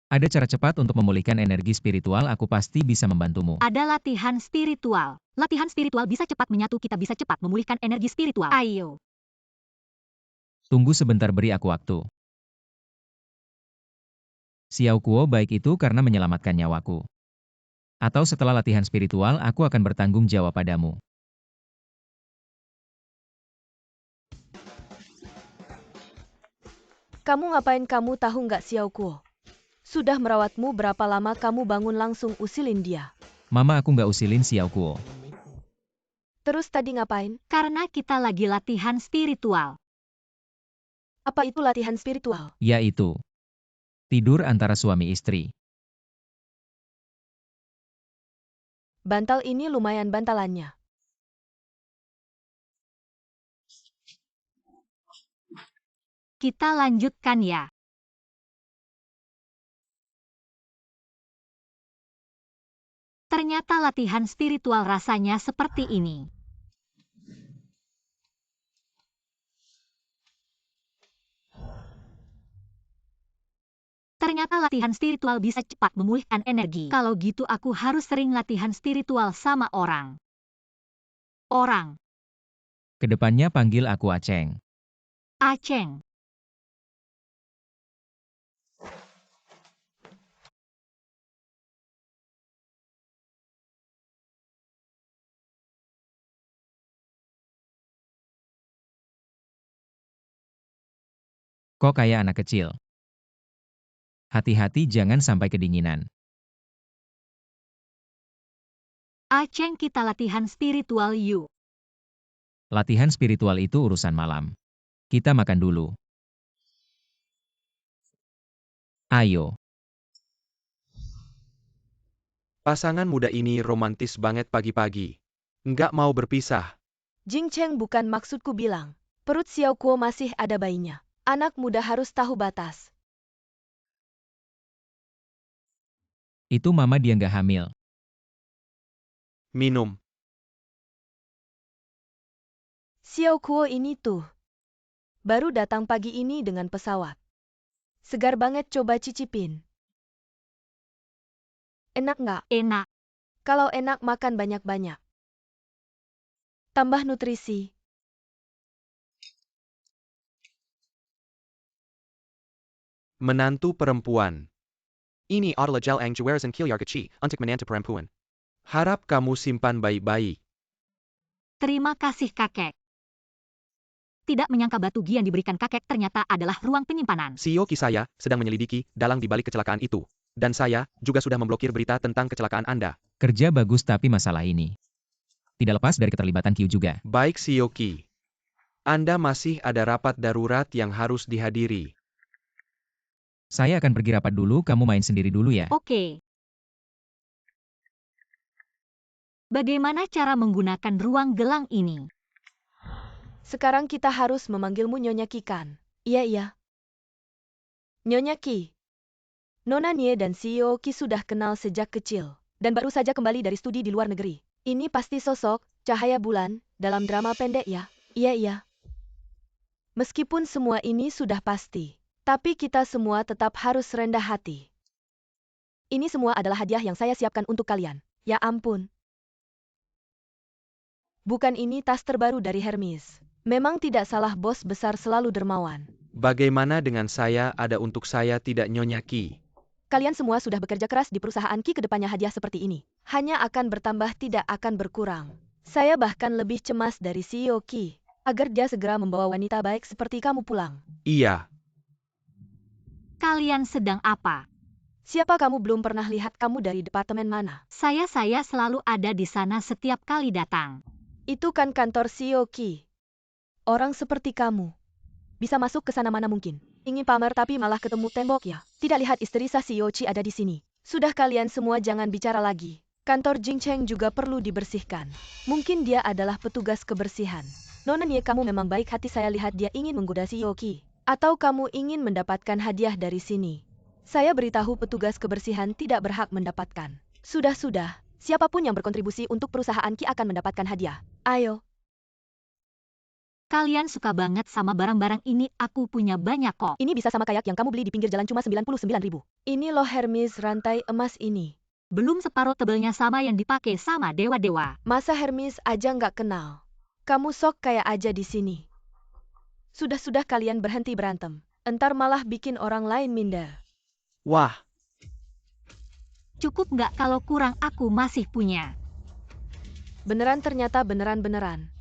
Ada cara cepat untuk memulihkan energi spiritual, aku pasti bisa membantumu. Ada latihan spiritual. Latihan spiritual bisa cepat menyatu, kita bisa cepat memulihkan energi spiritual. Ayo. Tunggu sebentar, beri aku waktu. Xiao Kuo, baik itu karena menyelamatkan nyawaku. Atau setelah latihan spiritual, aku akan bertanggung jawab padamu. Kamu ngapain, kamu tahu nggak Xiao Kuo? Sudah merawatmu berapa lama, kamu bangun langsung usilin dia. Mama, aku nggak usilin Xiao Kuo. Terus tadi ngapain? Karena kita lagi latihan spiritual. Apa itu latihan spiritual? Yaitu tidur antara suami istri. Bantal ini lumayan bantalannya. Kita lanjutkan ya. Ternyata latihan spiritual rasanya seperti ini. Ternyata latihan spiritual bisa cepat memulihkan energi. Kalau gitu aku harus sering latihan spiritual sama orang. Kedepannya panggil aku Aceng. Aceng. Kok kayak anak kecil? Hati-hati jangan sampai kedinginan. Aceng, kita latihan spiritual yuk. Latihan spiritual itu urusan malam. Kita makan dulu. Ayo. Pasangan muda ini romantis banget pagi-pagi. Nggak mau berpisah. Jing Cheng, bukan maksudku bilang. Perut Xiao Kuo masih ada bayinya. Anak muda harus tahu batas. Itu mama, dia nggak hamil. Minum. Xiao Kuo ini tuh. Baru datang pagi ini dengan pesawat. Segar banget, coba cicipin. Enak nggak? Enak. Kalau enak makan banyak-banyak. Tambah nutrisi. Menantu perempuan. Ini adalah gel ang juarasan kilyar kecil untuk menantu perempuan. Harap kamu simpan baik-baik. Terima kasih kakek. Tidak menyangka batu gi yang diberikan kakek ternyata adalah ruang penyimpanan. CEO Ki saya sedang menyelidiki dalang di balik kecelakaan itu. Dan saya juga sudah memblokir berita tentang kecelakaan Anda. Kerja bagus, tapi masalah ini tidak lepas dari keterlibatan Q juga. Baik CEO Ki. Anda masih ada rapat darurat yang harus dihadiri. Saya akan pergi rapat dulu, kamu main sendiri dulu ya. Oke. Bagaimana cara menggunakan ruang gelang ini? Sekarang kita harus memanggilmu Nyonya Ki kan? Iya. Nyonya Ki. Nona Nie dan CEO Ki sudah kenal sejak kecil. Dan baru saja kembali dari studi di luar negeri. Ini pasti sosok cahaya bulan dalam drama pendek ya? Iya. Meskipun semua ini sudah pasti. Tapi kita semua tetap harus rendah hati. Ini semua adalah hadiah yang saya siapkan untuk kalian. Ya ampun. Bukan ini tas terbaru dari Hermes. Memang tidak salah, bos besar selalu dermawan. Bagaimana dengan saya ada untuk saya tidak Nyonya Ki? Kalian semua sudah bekerja keras di perusahaan Ki, kedepannya hadiah seperti ini hanya akan bertambah, tidak akan berkurang. Saya bahkan lebih cemas dari CEO Ki, agar dia segera membawa wanita baik seperti kamu pulang. Iya. Kalian sedang apa? Siapa kamu? Belum pernah lihat kamu dari departemen mana? Saya selalu ada di sana setiap kali datang. Itu kan kantor CEO Ki. Orang seperti kamu bisa masuk ke sana mana mungkin? Ingin pamer tapi malah ketemu tembok ya? Tidak lihat istri sah CEO Chi ada di sini. Sudah, kalian semua jangan bicara lagi. Kantor Jing Cheng juga perlu dibersihkan. Mungkin dia adalah petugas kebersihan. Nona Nie, kamu memang baik hati, saya lihat dia ingin menggoda CEO Ki. Atau kamu ingin mendapatkan hadiah dari sini? Saya beritahu petugas kebersihan tidak berhak mendapatkan. Sudah. Siapapun yang berkontribusi untuk perusahaan Ki akan mendapatkan hadiah. Ayo. Kalian suka banget sama barang-barang ini, aku punya banyak kok. Ini bisa sama kayak yang kamu beli di pinggir jalan cuma 99.000. Ini loh Hermes rantai emas ini. Belum separuh tebelnya sama yang dipakai sama dewa-dewa. Masa Hermes aja nggak kenal? Kamu sok kayak aja di sini. Sudah-sudah kalian berhenti berantem. Entar malah bikin orang lain minder. Wah, Cukup nggak kalau kurang aku masih punya. Beneran ternyata beneran-beneran.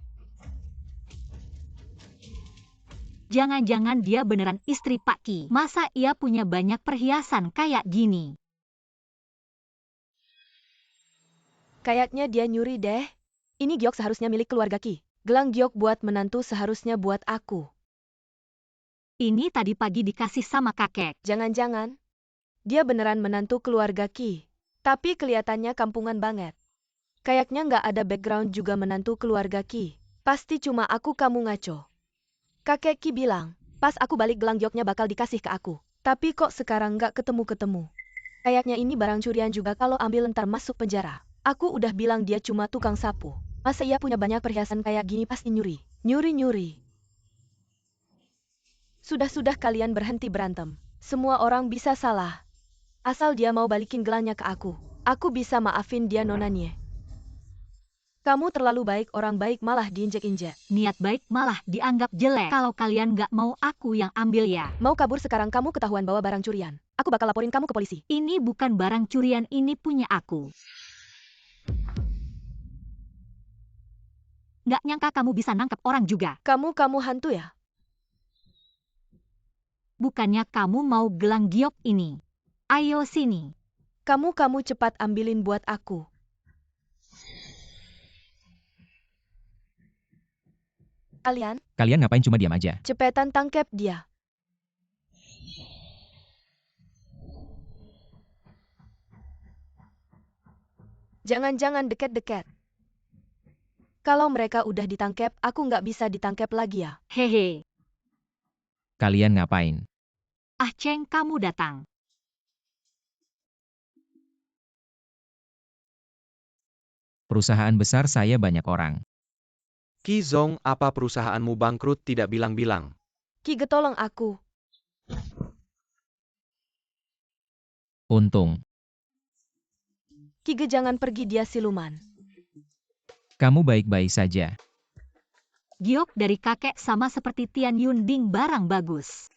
Jangan-jangan dia beneran istri Pak Ki. Masa ia punya banyak perhiasan kayak gini? Kayaknya dia nyuri deh. Ini giok seharusnya milik keluarga Ki. Gelang giok buat menantu seharusnya buat aku. Ini tadi pagi dikasih sama kakek. Jangan-jangan dia beneran menantu keluarga Ki. Tapi kelihatannya kampungan banget. Kayaknya nggak ada background juga menantu keluarga Ki. Pasti cuma aku kamu ngaco. Kakek Ki bilang, pas aku balik gelang gioknya bakal dikasih ke aku. Tapi kok sekarang nggak ketemu-ketemu. Kayaknya ini barang curian juga kalau ambil ntar masuk penjara. Aku udah bilang dia cuma tukang sapu. Masa ia punya banyak perhiasan kayak gini pasti nyuri. Nyuri-nyuri. Sudah-sudah kalian berhenti berantem. Semua orang bisa salah. Asal dia mau balikin gelangnya ke aku bisa maafin dia Nona Nie. Kamu terlalu baik, orang baik malah diinjek-injek. Niat baik malah dianggap jelek. Kalau kalian nggak mau aku yang ambil ya. Mau kabur sekarang kamu ketahuan bawa barang curian. Aku bakal laporin kamu ke polisi. Ini bukan barang curian, ini punya aku. Nggak nyangka kamu bisa nangkep orang juga. Kamu hantu ya? Bukannya kamu mau gelang giok ini. Ayo sini. Kamu cepat ambilin buat aku. Kalian ngapain cuma diam aja? Cepetan tangkep dia. Jangan deket-deket. Kalau mereka udah ditangkep, aku nggak bisa ditangkep lagi ya. Hehe. Kalian ngapain? Ah Cheng, kamu datang. Perusahaan besar saya banyak orang. Ki Zong, apa perusahaanmu bangkrut tidak bilang-bilang? Ki tolong aku. Untung. Ki jangan pergi, dia siluman. Kamu baik-baik saja. Giok dari kakek sama seperti Tian Yun Ding, barang bagus.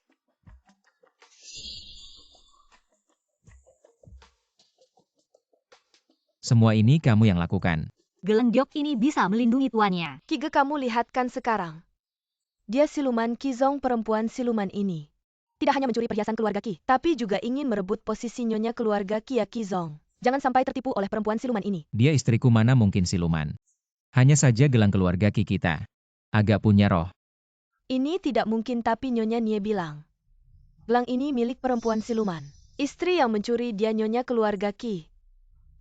Semua ini kamu yang lakukan. Gelang giok ini bisa melindungi tuannya. Ki kamu lihat kan sekarang. Dia siluman Ki Zong, perempuan siluman ini. Tidak hanya mencuri perhiasan keluarga Ki, tapi juga ingin merebut posisi nyonya keluarga Ki ya Ki Zong. Jangan sampai tertipu oleh perempuan siluman ini. Dia istriku, mana mungkin siluman. Hanya saja gelang keluarga Ki kita. Agak punya roh. Ini tidak mungkin, tapi Nyonya Nie bilang. Gelang ini milik perempuan siluman. Istri yang mencuri dia nyonya keluarga Ki.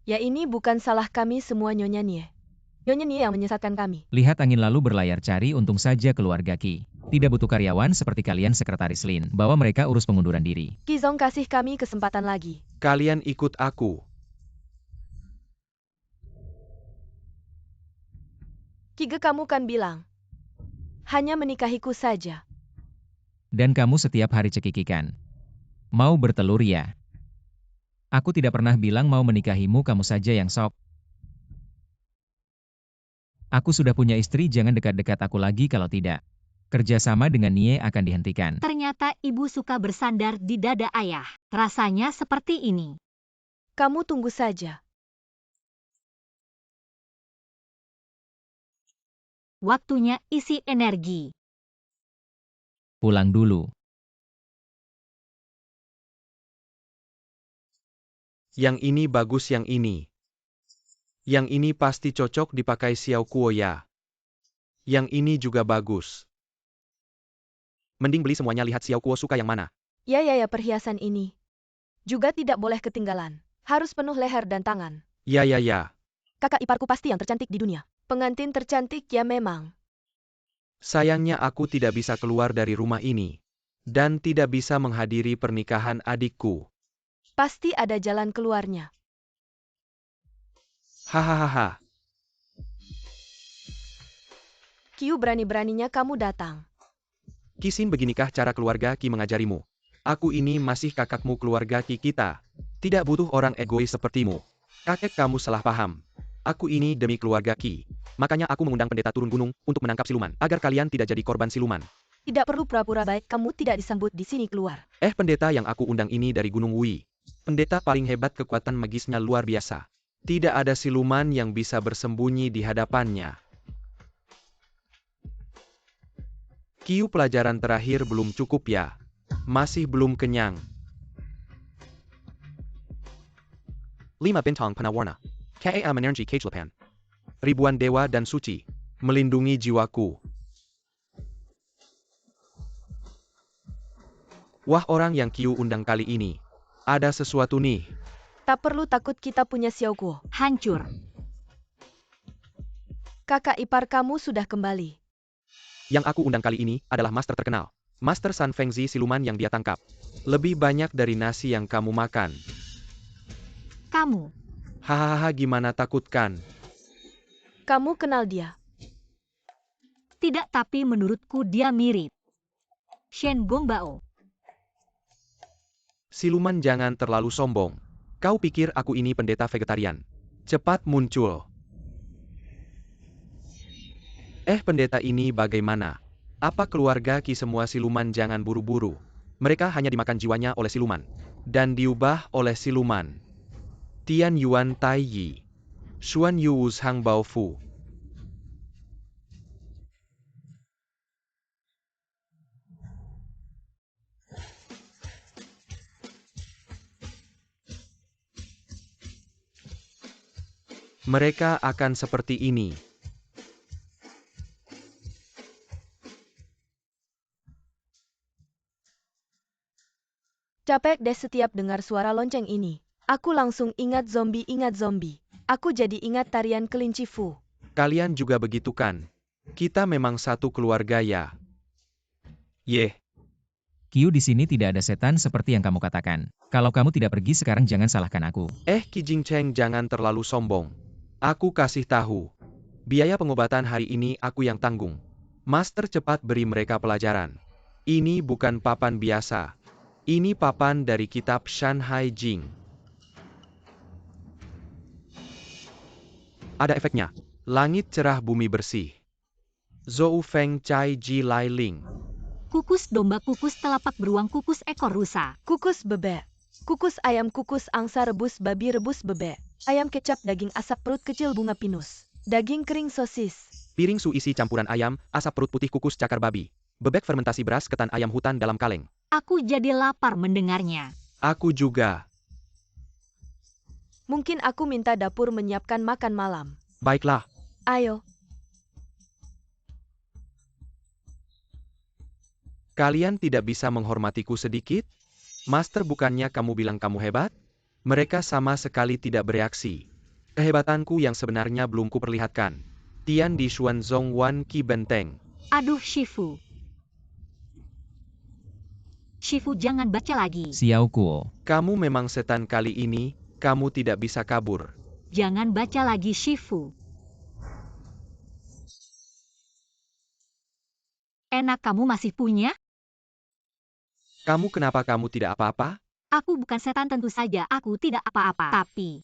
Ya ini bukan salah kami semua Nyonya Nie. Nyonya Nie yang menyesatkan kami. Lihat angin lalu berlayar, cari untung saja keluarga Ki. Tidak butuh karyawan seperti kalian, sekretaris Lin. Bawa mereka urus pengunduran diri. Ki Zong kasih kami kesempatan lagi. Kalian ikut aku. Ki kamu kan bilang. Hanya menikahiku saja. Dan kamu setiap hari cekikikan. Mau bertelur ya? Aku tidak pernah bilang mau menikahimu, kamu saja yang sok. Aku sudah punya istri, jangan dekat-dekat aku lagi, kalau tidak. Kerjasama dengan Nie akan dihentikan. Ternyata ibu suka bersandar di dada ayah. Rasanya seperti ini. Kamu tunggu saja. Waktunya isi energi. Pulang dulu. Yang ini bagus, yang ini. Yang ini pasti cocok dipakai Xiao Kuo ya. Yang ini juga bagus. Mending beli semuanya, lihat Xiao Kuo suka yang mana. Ya, perhiasan ini. Juga tidak boleh ketinggalan. Harus penuh leher dan tangan. Ya. Kakak iparku pasti yang tercantik di dunia. Pengantin tercantik ya memang. Sayangnya aku tidak bisa keluar dari rumah ini. Dan tidak bisa menghadiri pernikahan adikku. Pasti ada jalan keluarnya. Hahaha. Kiu, berani-beraninya kamu datang. Kisin, beginikah cara keluarga Ki mengajarimu? Aku ini masih kakakmu, keluarga Ki kita. Tidak butuh orang egois sepertimu. Kakek kamu salah paham. Aku ini demi keluarga Ki. Makanya aku mengundang pendeta turun gunung untuk menangkap siluman, agar kalian tidak jadi korban siluman. Tidak perlu pura-pura baik, kamu tidak disambut di sini, keluar. Pendeta yang aku undang ini dari Gunung Wui. Pendeta paling hebat, kekuatan magisnya luar biasa. Tidak ada siluman yang bisa bersembunyi di hadapannya. Kiu, pelajaran terakhir belum cukup ya? Masih belum kenyang. 5 Bintang Penawarna. Ka Menerji Kejlepan. Ribuan dewa dan suci. Melindungi jiwaku. Wah, orang yang Kiu undang kali ini. Ada sesuatu nih. Tak perlu takut, kita punya Xiao Guo. Hancur. Kakak ipar kamu sudah kembali. Yang aku undang kali ini adalah master terkenal. Master San Fengzi, siluman yang dia tangkap. Lebih banyak dari nasi yang kamu makan. Kamu. Hahaha, gimana, takutkan? Kamu kenal dia? Tidak, tapi menurutku dia mirip Shen Gongbao. Siluman, jangan terlalu sombong. Kau pikir aku ini pendeta vegetarian? Cepat muncul. Pendeta ini bagaimana? Apa keluarga Ki semua siluman? Jangan buru-buru. Mereka hanya dimakan jiwanya oleh siluman. Dan diubah oleh siluman. Tian Yuan Tai Yi. Xuan Yu Wuz Hang Bao Fu. Mereka akan seperti ini. Capek deh setiap dengar suara lonceng ini. Aku langsung ingat zombie, Aku jadi ingat tarian kelinci Fu. Kalian juga begitu kan? Kita memang satu keluarga ya. Yeh. Kiu, di sini tidak ada setan seperti yang kamu katakan. Kalau kamu tidak pergi sekarang, jangan salahkan aku. Ki Jingcheng, jangan terlalu sombong. Aku kasih tahu. Biaya pengobatan hari ini aku yang tanggung. Master, cepat beri mereka pelajaran. Ini bukan papan biasa. Ini papan dari kitab Shanhai Jing. Ada efeknya. Langit cerah, bumi bersih. Zhou Feng Cai Ji Lai Ling. Kukus domba, kukus telapak beruang, kukus ekor rusa. Kukus bebek. Kukus ayam, kukus angsa, rebus babi, rebus bebek. Ayam kecap, daging asap perut kecil, bunga pinus. Daging kering, sosis. Piring su isi campuran ayam, asap perut putih, kukus cakar babi. Bebek fermentasi beras, ketan ayam hutan dalam kaleng. Aku jadi lapar mendengarnya. Aku juga. Mungkin aku minta dapur menyiapkan makan malam. Baiklah. Ayo. Kalian tidak bisa menghormatiku sedikit? Master, bukannya kamu bilang kamu hebat? Mereka sama sekali tidak bereaksi. Kehebatanku yang sebenarnya belum kuperlihatkan. Tian di Xuanzong Wan Ki Benteng. Aduh, Shifu. Shifu, jangan baca lagi. Xiao Guo. Kamu memang setan kali ini, kamu tidak bisa kabur. Jangan baca lagi, Shifu. Enak, kamu masih punya? Kamu kenapa kamu tidak apa-apa? Aku bukan setan, tentu saja aku tidak apa-apa. Tapi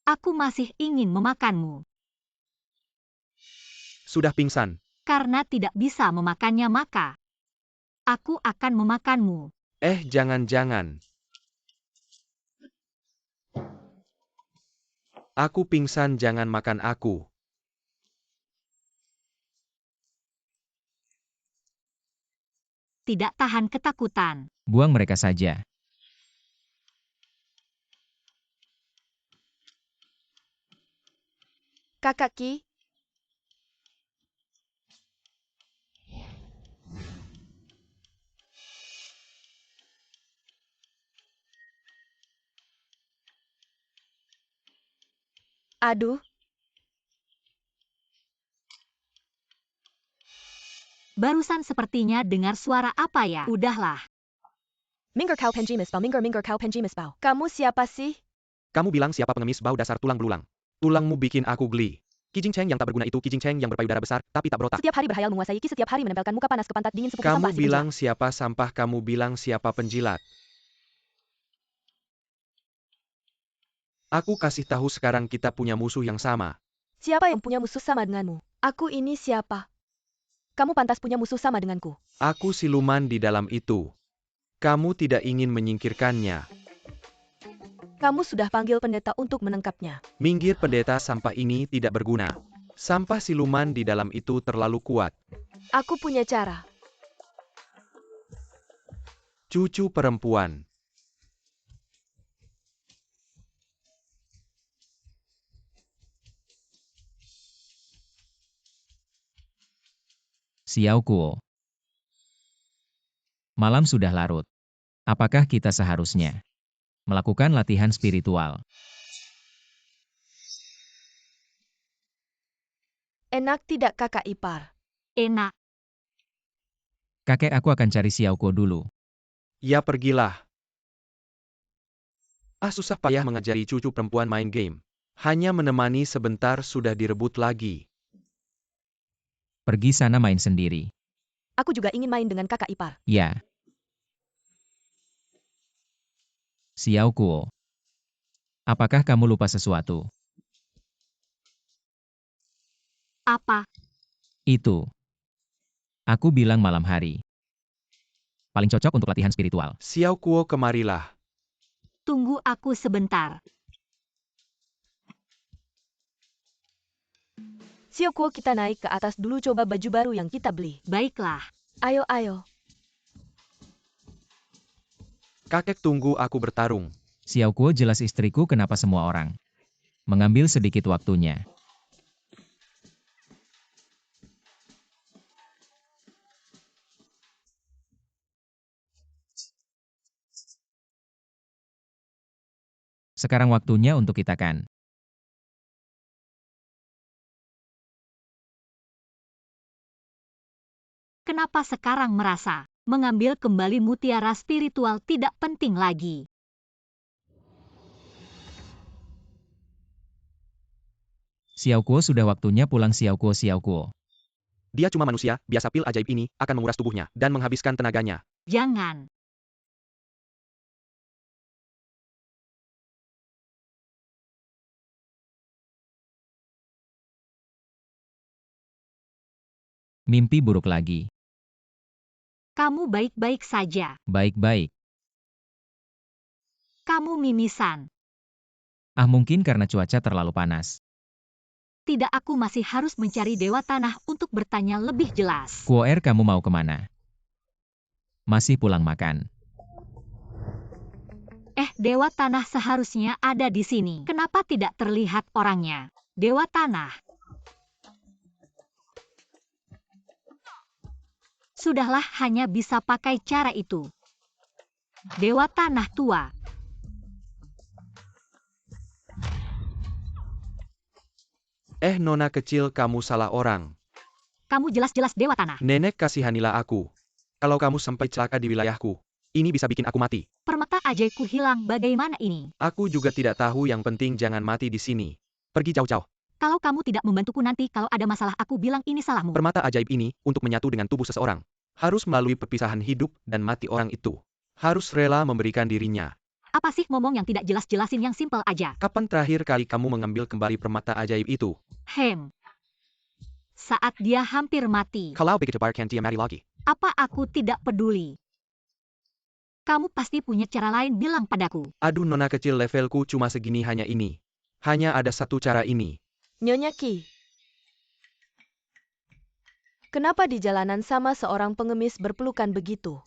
aku masih ingin memakanmu. Sudah pingsan. Karena tidak bisa memakannya, maka aku akan memakanmu. Jangan-jangan. Aku pingsan, jangan makan aku. Tidak tahan ketakutan. Buang mereka saja. Kakak Ki. Aduh. Barusan sepertinya dengar suara apa ya? Udahlah. Mingger kau penjimis bau, mingger kau penjimis bau. Kamu siapa sih? Kamu bilang siapa pengemis bau dasar tulang belulang? Tulangmu bikin aku geli. Ki Jingcheng yang tak berguna itu Ki Jingcheng yang berpayudara besar, tapi tak berotak. Setiap hari berhayal menguasai Ki, setiap hari menempelkan muka panas ke pantat dingin sepupu Kamu sampah si penjilat. bilang siapa sampah, kamu bilang siapa penjilat. Aku kasih tahu sekarang kita punya musuh yang sama. Siapa yang punya musuh sama denganmu? Aku ini siapa? Kamu pantas punya musuh sama denganku. Aku siluman di dalam itu. Kamu tidak ingin menyingkirkannya. Kamu sudah panggil pendeta untuk menangkapnya. Minggir pendeta, sampah ini tidak berguna. Sampah siluman di dalam itu terlalu kuat. Aku punya cara. Cucu perempuan. Xiao Kuo. Malam sudah larut. Apakah kita seharusnya melakukan latihan spiritual? Enak tidak kakak ipar? Enak. Kakek, aku akan cari Xiao Kuo dulu. Ya pergilah. Susah payah mengajari cucu perempuan main game. Hanya menemani sebentar sudah direbut lagi. Pergi sana main sendiri. Aku juga ingin main dengan kakak ipar. Ya. Xiao Kuo. Apakah kamu lupa sesuatu? Apa? Itu. Aku bilang malam hari. Paling cocok untuk latihan spiritual. Xiao Kuo, kemarilah. Tunggu aku sebentar. Xiao Kuo, kita naik ke atas dulu, coba baju baru yang kita beli. Baiklah. Ayo, ayo. Kakek, tunggu aku bertarung. Xiao Kuo, jelas istriku, kenapa semua orang mengambil sedikit waktunya. Sekarang waktunya untuk kita kan. Kenapa sekarang merasa mengambil kembali mutiara spiritual tidak penting lagi? Xiao Kuo, sudah waktunya pulang. Xiao Kuo, Xiao Kuo. Dia cuma manusia, biasa pil ajaib ini akan menguras tubuhnya dan menghabiskan tenaganya. Jangan. Mimpi buruk lagi. Kamu baik-baik saja. Baik-baik. Kamu mimisan. Mungkin karena cuaca terlalu panas. Tidak, aku masih harus mencari Dewa Tanah untuk bertanya lebih jelas. Kuo, kamu mau kemana? Masih pulang makan. Dewa Tanah seharusnya ada di sini. Kenapa tidak terlihat orangnya? Dewa Tanah. Sudahlah, hanya bisa pakai cara itu. Dewa Tanah tua. Nona kecil, kamu salah orang. Kamu jelas-jelas Dewa Tanah. Nenek, kasihanilah aku. Kalau kamu sampai celaka di wilayahku, ini bisa bikin aku mati. Permata ajaibku hilang, bagaimana ini? Aku juga tidak tahu, yang penting jangan mati di sini. Pergi jauh-jauh. Kalau kamu tidak membantuku nanti, kalau ada masalah aku bilang ini salahmu. Permata ajaib ini, untuk menyatu dengan tubuh seseorang, harus melalui perpisahan hidup dan mati orang itu. Harus rela memberikan dirinya. Apa sih ngomong yang tidak jelas-jelasin, yang simpel aja? Kapan terakhir kali kamu mengambil kembali permata ajaib itu? Saat dia hampir mati. Kalau begitu bar can't dia mati lagi. Apa aku tidak peduli? Kamu pasti punya cara lain, bilang padaku. Aduh nona kecil, levelku cuma segini, hanya ini. Hanya ada satu cara ini. Nyonya Ki. Kenapa di jalanan sama seorang pengemis berpelukan begitu?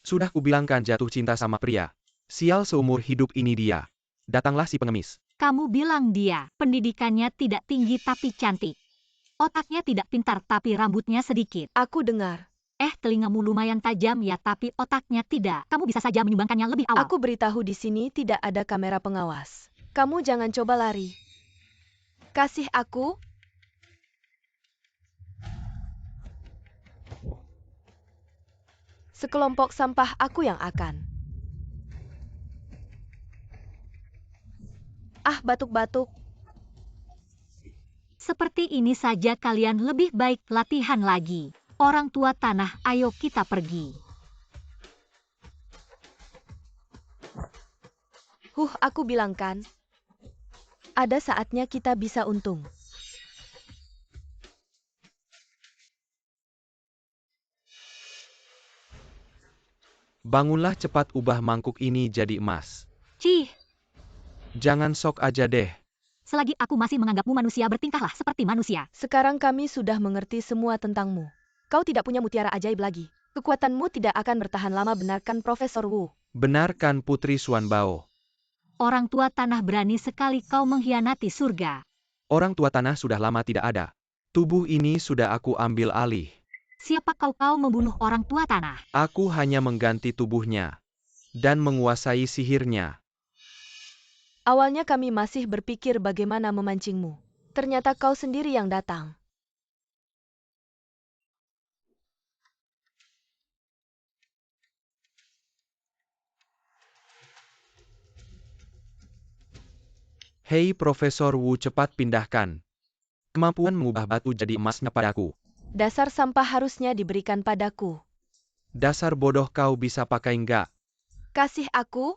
Sudah kubilangkan jatuh cinta sama pria. Sial, seumur hidup ini dia. Datanglah si pengemis. Kamu bilang dia pendidikannya tidak tinggi tapi cantik. Otaknya tidak pintar tapi rambutnya sedikit. Aku dengar. Telingamu lumayan tajam ya, tapi otaknya tidak. Kamu bisa saja menyumbangkannya lebih awal. Aku beritahu di sini tidak ada kamera pengawas. Kamu jangan coba lari. Kasih aku. Sekelompok sampah aku yang akan. Batuk-batuk. Seperti ini saja kalian lebih baik latihan lagi. Orang tua tanah, ayo kita pergi. Aku bilang kan. Ada saatnya kita bisa untung. Bangunlah cepat ubah mangkuk ini jadi emas. Cih, Jangan sok aja deh. selagi aku masih menganggapmu manusia, bertingkahlah seperti manusia. Sekarang kami sudah mengerti semua tentangmu. Kau tidak punya mutiara ajaib lagi. Kekuatanmu tidak akan bertahan lama, benarkan Profesor Wu? Benarkan Putri Xuanbao. Orang tua tanah, berani sekali kau mengkhianati surga. Orang tua tanah sudah lama tidak ada. Tubuh ini sudah aku ambil alih. Siapa kau membunuh orang tua tanah? Aku hanya mengganti tubuhnya dan menguasai sihirnya. Awalnya kami masih berpikir bagaimana memancingmu. Ternyata kau sendiri yang datang. Hei Profesor Wu, cepat pindahkan kemampuan mengubah batu jadi emasnya padaku. Dasar sampah harusnya diberikan padaku. Dasar bodoh, kau bisa pakai enggak? Kasih aku?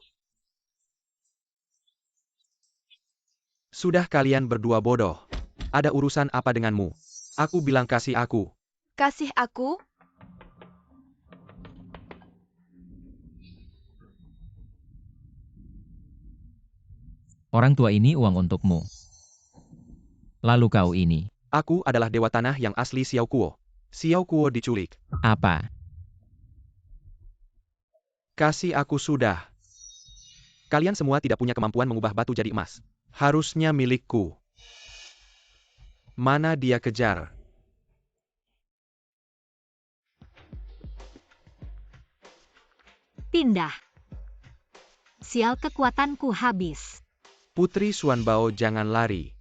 Sudah, kalian berdua bodoh. Ada urusan apa denganmu? Aku bilang kasih aku. Kasih aku? Orang tua ini uang untukmu. Lalu kau ini. Aku adalah dewa tanah yang asli Xiao Kuo. Xiao Kuo diculik. Apa? Kasih aku sudah. Kalian semua tidak punya kemampuan mengubah batu jadi emas. Harusnya milikku. Mana dia, kejar. Pindah. Sial, kekuatanku habis. Putri Xuanbao, jangan lari.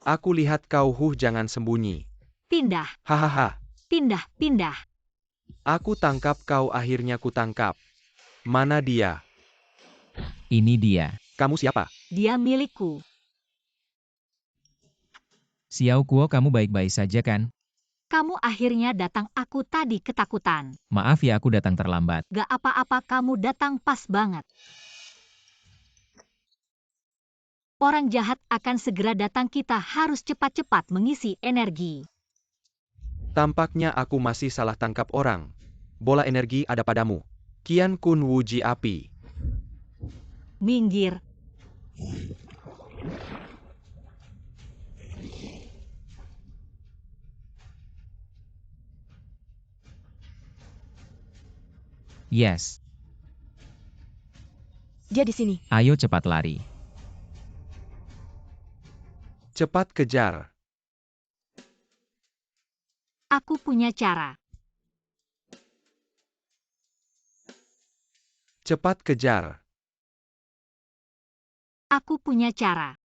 Aku lihat kau, jangan sembunyi. Pindah, Hahaha. pindah. Aku tangkap kau, akhirnya ku tangkap. Mana dia? Ini dia. Kamu siapa? Dia milikku. Xiao Kuo, kamu baik-baik saja kan? Kamu akhirnya datang, aku tadi ketakutan. Maaf ya, aku datang terlambat. Gak apa-apa, kamu datang pas banget. Orang jahat akan segera datang, kita harus cepat-cepat mengisi energi. Tampaknya aku masih salah tangkap orang. Bola energi ada padamu. Qian Kun Wuji api. Minggir. Yes. Dia di sini. Ayo cepat lari. Cepat kejar. Aku punya cara. Cepat kejar. Aku punya cara.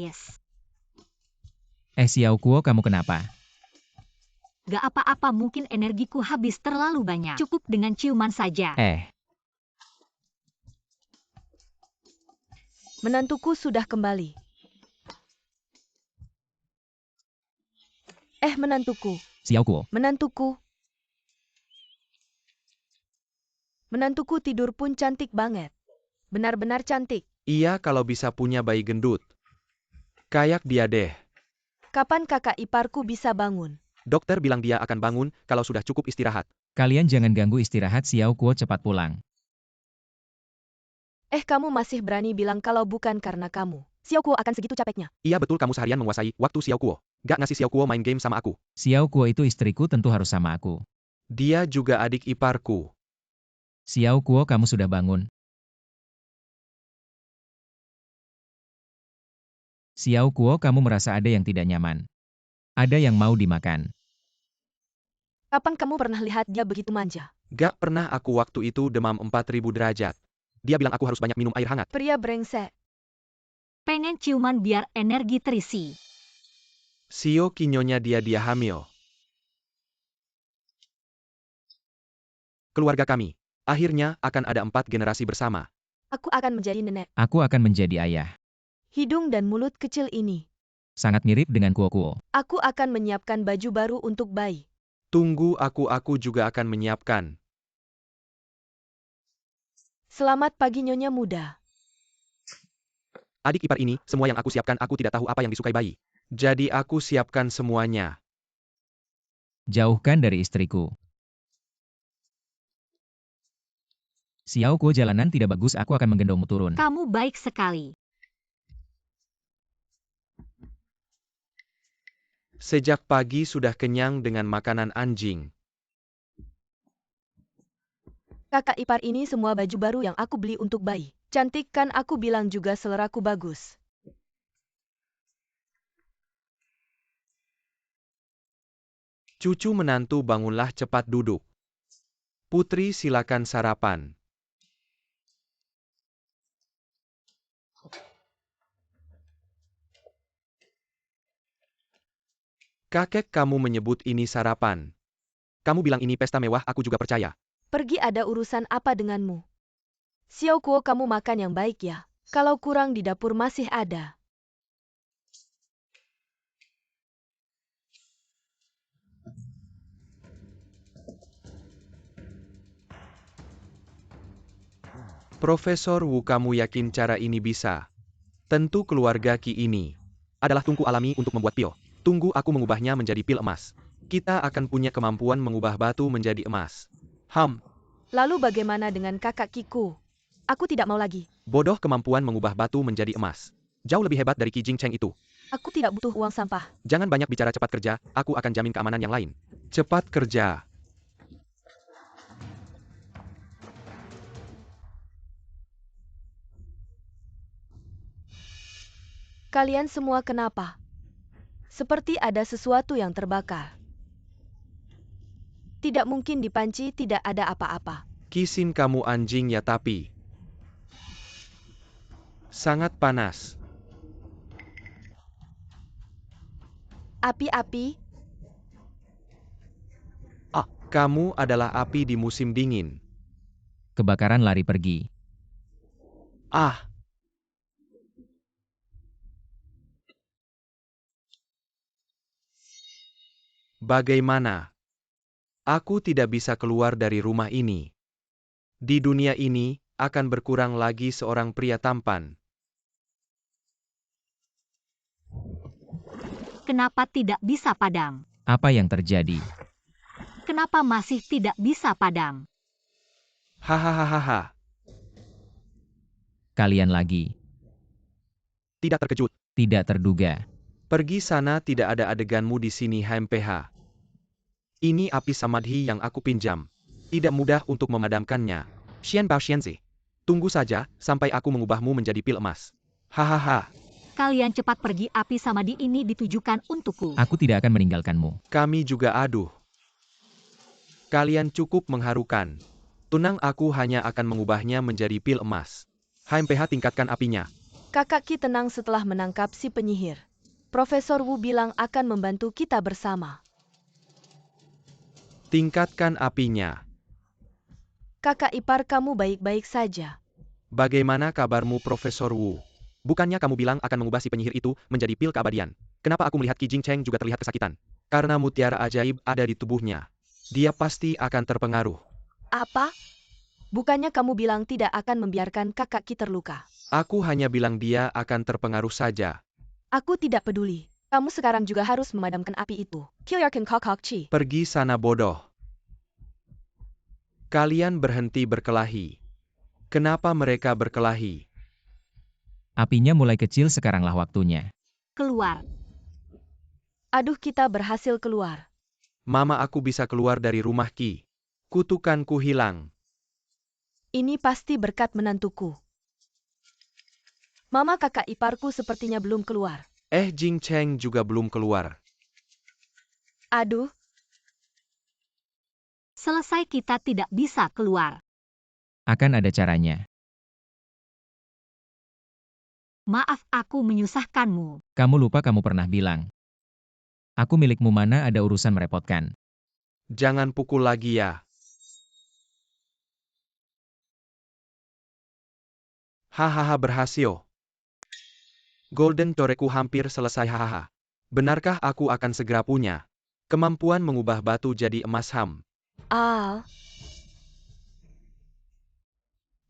Yes. Xiao Kuo, kamu kenapa? Gak apa-apa, mungkin energiku habis terlalu banyak. Cukup dengan ciuman saja. Menantuku sudah kembali. Menantuku. Xiao Kuo. Menantuku. Menantuku tidur pun cantik banget. Benar-benar cantik. Iya, kalau bisa punya bayi gendut. Kayak dia deh. Kapan kakak iparku bisa bangun? Dokter bilang dia akan bangun kalau sudah cukup istirahat. Kalian jangan ganggu istirahat Xiao Kuo, cepat pulang. Kamu masih berani bilang kalau bukan karena kamu. Xiao Kuo akan segitu capeknya. Iya betul, kamu seharian menguasai waktu Xiao Kuo. Gak ngasih Xiao Kuo main game sama aku. Xiao Kuo itu istriku, tentu harus sama aku. Dia juga adik iparku. Xiao Kuo, kamu sudah bangun. Xiao Kuo, kamu merasa ada yang tidak nyaman. Ada yang mau dimakan. Kapan kamu pernah lihat dia begitu manja? Gak pernah aku waktu itu demam 4000 derajat. Dia bilang aku harus banyak minum air hangat. Pria brengsek. Pengen ciuman biar energi terisi. Sio kinyonya dia hamil. Keluarga kami. Akhirnya akan ada 4 generasi bersama. Aku akan menjadi nenek. Aku akan menjadi ayah. Hidung dan mulut kecil ini. Sangat mirip dengan Kuo Kuo. Aku akan menyiapkan baju baru untuk bayi. Tunggu aku juga akan menyiapkan. Selamat pagi Nyonya muda. Adik ipar ini, semua yang aku siapkan aku tidak tahu apa yang disukai bayi. Jadi aku siapkan semuanya. Jauhkan dari istriku. Xiao Kuo, jalanan tidak bagus, aku akan menggendongmu turun. Kamu baik sekali. Sejak pagi sudah kenyang dengan makanan anjing. Kakak ipar ini semua baju baru yang aku beli untuk bayi. Cantik kan, aku bilang juga seleraku bagus. Cucu menantu bangunlah, cepat duduk. Putri silakan sarapan. Kakek, kamu menyebut ini sarapan. Kamu bilang ini pesta mewah, aku juga percaya. Pergi, ada urusan apa denganmu? Xiao Kuo, kamu makan yang baik ya. Kalau kurang di dapur masih ada. Profesor Wu, kamu yakin cara ini bisa? Tentu keluarga Qi ini adalah tungku alami untuk membuat pil. Tunggu aku mengubahnya menjadi pil emas. Kita akan punya kemampuan mengubah batu menjadi emas. Lalu bagaimana dengan kakak Kiku? Aku tidak mau lagi. Bodoh, kemampuan mengubah batu menjadi emas. Jauh lebih hebat dari Qi Jingcheng itu. Aku tidak butuh uang sampah. Jangan banyak bicara, cepat kerja, aku akan jamin keamanan yang lain. Cepat kerja. Kalian semua kenapa? Seperti ada sesuatu yang terbakar. Tidak mungkin, di panci tidak ada apa-apa. Kisin, kamu anjing ya, tapi sangat panas. Api-api? Kamu adalah api di musim dingin. Kebakaran, lari pergi. Bagaimana? Aku tidak bisa keluar dari rumah ini. Di dunia ini, akan berkurang lagi seorang pria tampan. Kenapa tidak bisa padam? Apa yang terjadi? Kenapa masih tidak bisa padam? Hahaha. Kalian lagi. Tidak terkejut. Tidak terduga. Pergi sana, tidak ada adeganmu di sini, HMPH. Ini api samadhi yang aku pinjam. Tidak mudah untuk memadamkannya. Xianbao Xianzi. Tunggu saja, sampai aku mengubahmu menjadi pil emas. Hahaha. Kalian cepat pergi, api samadhi ini ditujukan untukku. Aku tidak akan meninggalkanmu. Kami juga, aduh. Kalian cukup mengharukan. Tunang, aku hanya akan mengubahnya menjadi pil emas. HMPH, tingkatkan apinya. Kakak Ki tenang setelah menangkap si penyihir. Profesor Wu bilang akan membantu kita bersama. Tingkatkan apinya. Kakak ipar kamu baik-baik saja. Bagaimana kabarmu, Profesor Wu? Bukannya kamu bilang akan mengubah si penyihir itu menjadi pil keabadian? Kenapa aku melihat Qi Jingcheng juga terlihat kesakitan? Karena mutiara ajaib ada di tubuhnya. Dia pasti akan terpengaruh. Apa? Bukannya kamu bilang tidak akan membiarkan kakak Ki terluka? Aku hanya bilang dia akan terpengaruh saja. Aku tidak peduli. Kamu sekarang juga harus memadamkan api itu. Kyuyarkin Kokok Chi. Pergi sana, bodoh. Kalian berhenti berkelahi. Kenapa mereka berkelahi? Apinya mulai kecil, sekaranglah waktunya. Keluar. Aduh, kita berhasil keluar. Mama, aku bisa keluar dari rumah Qi. Kutukanku hilang. Ini pasti berkat menantuku. Mama, kakak iparku sepertinya belum keluar. Jing Cheng juga belum keluar. Aduh, Selesai kita tidak bisa keluar. Akan ada caranya. Maaf aku menyusahkanmu. Kamu lupa kamu pernah bilang. Aku milikmu, mana ada urusan merepotkan. Jangan pukul lagi ya. Hahaha, berhasil. Golden coreku hampir selesai, hahaha. Benarkah aku akan segera punya kemampuan mengubah batu jadi emas ham?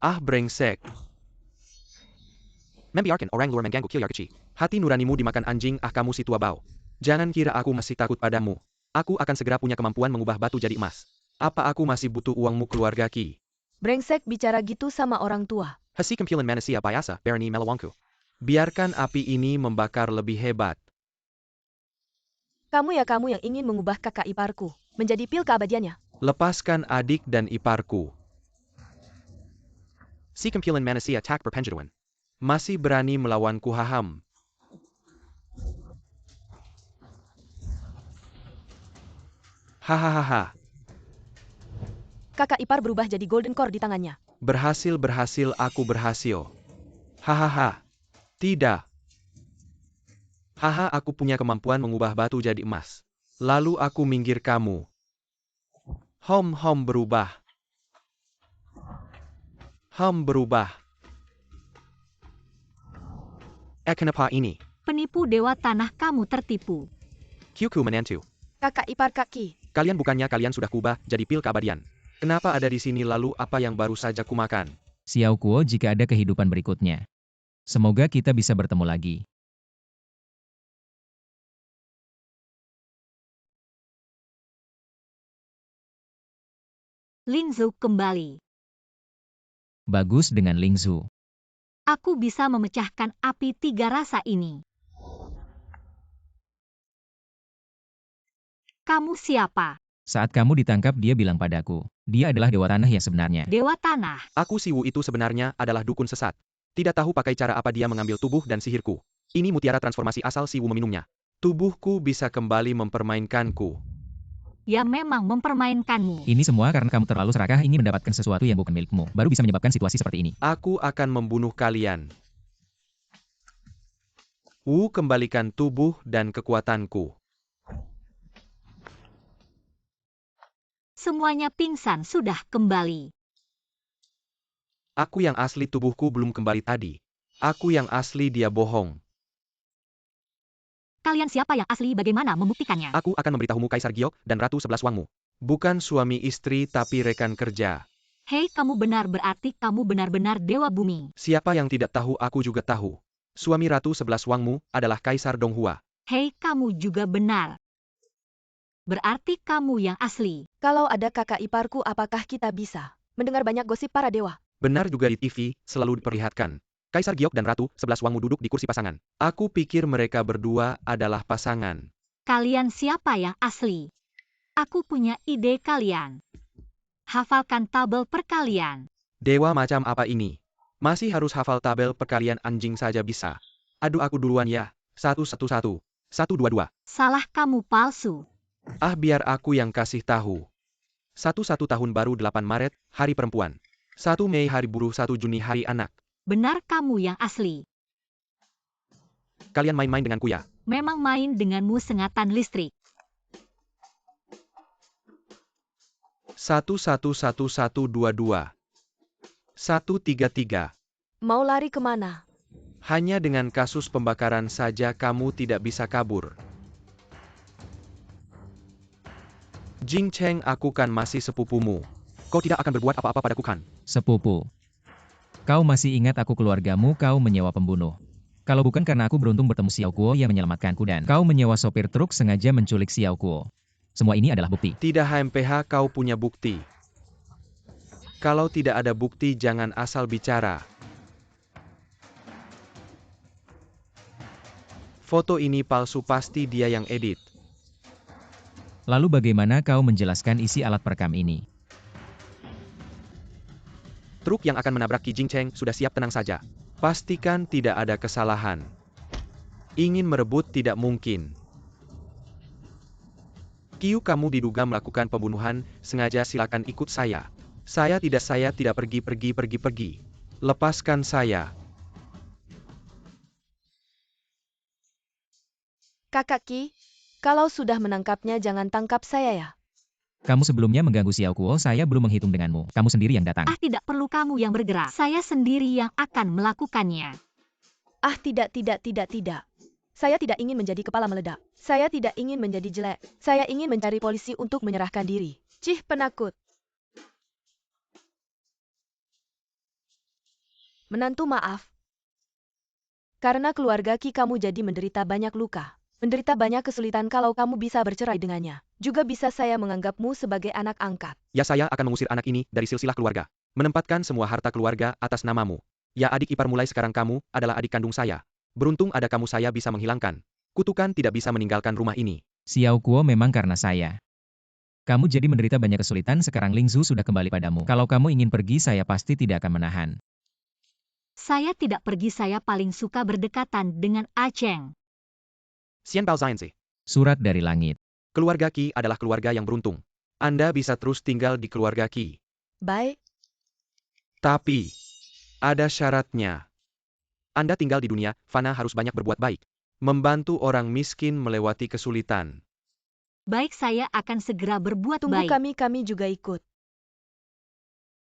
ah, Brengsek. Membiarkan orang luar mengganggu Kilyarkechi. Hati nuranimu dimakan anjing, kamu si tua bau. Jangan kira aku masih takut padamu. Aku akan segera punya kemampuan mengubah batu jadi emas. Apa aku masih butuh uangmu, keluarga Ki? brengsek bicara gitu sama orang tua. Hasi kempilan manusia biasa, Bernie Melawangku. Biarkan api ini membakar lebih hebat. Kamu yang ingin mengubah kakak iparku menjadi pil keabadiannya. Lepaskan adik dan iparku. Si kempilan manusia tak berpengaruan. Masih berani melawanku, haham. Hahaha. Kakak ipar berubah jadi golden core di tangannya. Berhasil, aku berhasil. Hahaha. Tidak. Haha, aku punya kemampuan mengubah batu jadi emas. Lalu aku minggir kamu. Hom berubah. Berubah. Kenapa ini? Penipu dewa tanah, kamu tertipu. Kyuku menantu. Kakak ipar kaki. Kalian sudah kubah jadi pil keabadian. Kenapa ada di sini, lalu apa yang baru saja kumakan? Xiao Kuo, jika ada kehidupan berikutnya. Semoga kita bisa bertemu lagi. Lingzu kembali. Bagus dengan Lingzu. Aku bisa memecahkan api 3 rasa ini. Kamu siapa? Saat kamu ditangkap, dia bilang padaku. Dia adalah dewa tanah yang sebenarnya. Dewa tanah. Aku si Wu itu sebenarnya adalah dukun sesat. Tidak tahu pakai cara apa dia mengambil tubuh dan sihirku. Ini mutiara transformasi asal si Wu meminumnya. Tubuhku bisa kembali mempermainkanku. Ya memang mempermainkanmu. Ini semua karena kamu terlalu serakah ingin mendapatkan sesuatu yang bukan milikmu. Baru bisa menyebabkan situasi seperti ini. Aku akan membunuh kalian. Wu, kembalikan tubuh dan kekuatanku. Semuanya pingsan sudah kembali. Aku yang asli, tubuhku belum kembali tadi. Aku yang asli, dia bohong. Kalian siapa yang asli, bagaimana membuktikannya? Aku akan memberitahumu Kaisar Giok dan Ratu 11 Wangmu. Bukan suami istri tapi rekan kerja. Hei, kamu benar, berarti kamu benar-benar dewa bumi. Siapa yang tidak tahu, aku juga tahu. Suami Ratu 11 Wangmu adalah Kaisar Donghua. Hei, kamu juga benar. Berarti kamu yang asli. Kalau ada kakak iparku, apakah kita bisa mendengar banyak gosip para dewa? Benar juga, di TV selalu diperlihatkan. Kaisar Giok dan Ratu 11 Wangmu duduk di kursi pasangan. Aku pikir mereka berdua adalah pasangan. Kalian siapa yang asli? Aku punya ide, kalian. Hafalkan tabel perkalian. Dewa macam apa ini? Masih harus hafal tabel perkalian, anjing saja bisa. Aduh, aku duluan ya. 111. 122. Salah, kamu palsu. Biar aku yang kasih tahu. 1 tahun baru 8 Maret, Hari Perempuan. 1 Mei Hari Buruh, 1 Juni Hari Anak. Benar, kamu yang asli. Kalian main-main denganku ya? Memang main denganmu sengatan listrik. 1111122. 133. Mau lari kemana? Hanya dengan kasus pembakaran saja kamu tidak bisa kabur. Jing Cheng, aku kan masih sepupumu. Kau tidak akan berbuat apa-apa padaku kan? Sepupu. Kau masih ingat aku keluargamu, kau menyewa pembunuh. Kalau bukan karena aku beruntung bertemu Xiao Kuo yang menyelamatkanku dan kau menyewa sopir truk sengaja menculik Xiao Kuo. Semua ini adalah bukti. Tidak, HMPH, kau punya bukti. Kalau tidak ada bukti, jangan asal bicara. Foto ini palsu, pasti dia yang edit. Lalu bagaimana kau menjelaskan isi alat perekam ini? Truk yang akan menabrak Ki Jing Cheng sudah siap, tenang saja. Pastikan tidak ada kesalahan. Ingin merebut tidak mungkin. Kiu, kamu diduga melakukan pembunuhan sengaja, silakan ikut saya. Saya tidak pergi. Lepaskan saya. Kakak Ki, kalau sudah menangkapnya jangan tangkap saya ya. Kamu sebelumnya mengganggu Xiao Kuo, saya belum menghitung denganmu. Kamu sendiri yang datang. Tidak perlu kamu yang bergerak. Saya sendiri yang akan melakukannya. Tidak. Saya tidak ingin menjadi kepala meledak. Saya tidak ingin menjadi jelek. Saya ingin mencari polisi untuk menyerahkan diri. Cih, penakut. Menantu, maaf. Karena keluarga Ki kamu jadi menderita banyak luka. Menderita banyak kesulitan. Kalau kamu bisa bercerai dengannya, juga bisa saya menganggapmu sebagai anak angkat. Ya, saya akan mengusir anak ini dari silsilah keluarga. Menempatkan semua harta keluarga atas namamu. Ya adik ipar, mulai sekarang kamu adalah adik kandung saya. Beruntung ada kamu, saya bisa menghilangkan kutukan, tidak bisa meninggalkan rumah ini. Xiao Kuo, memang karena saya. Kamu jadi menderita banyak kesulitan, sekarang Ling Zhu sudah kembali padamu. Kalau kamu ingin pergi, saya pasti tidak akan menahan. Saya tidak pergi, saya paling suka berdekatan dengan Aceng. Xian Pao Zaianzi. Surat dari langit. Keluarga Qi adalah keluarga yang beruntung. Anda bisa terus tinggal di keluarga Qi. Baik. Tapi ada syaratnya. Anda tinggal di dunia fana harus banyak berbuat baik. Membantu orang miskin melewati kesulitan. Baik, saya akan segera berbuat Tunggu, baik. kami juga ikut.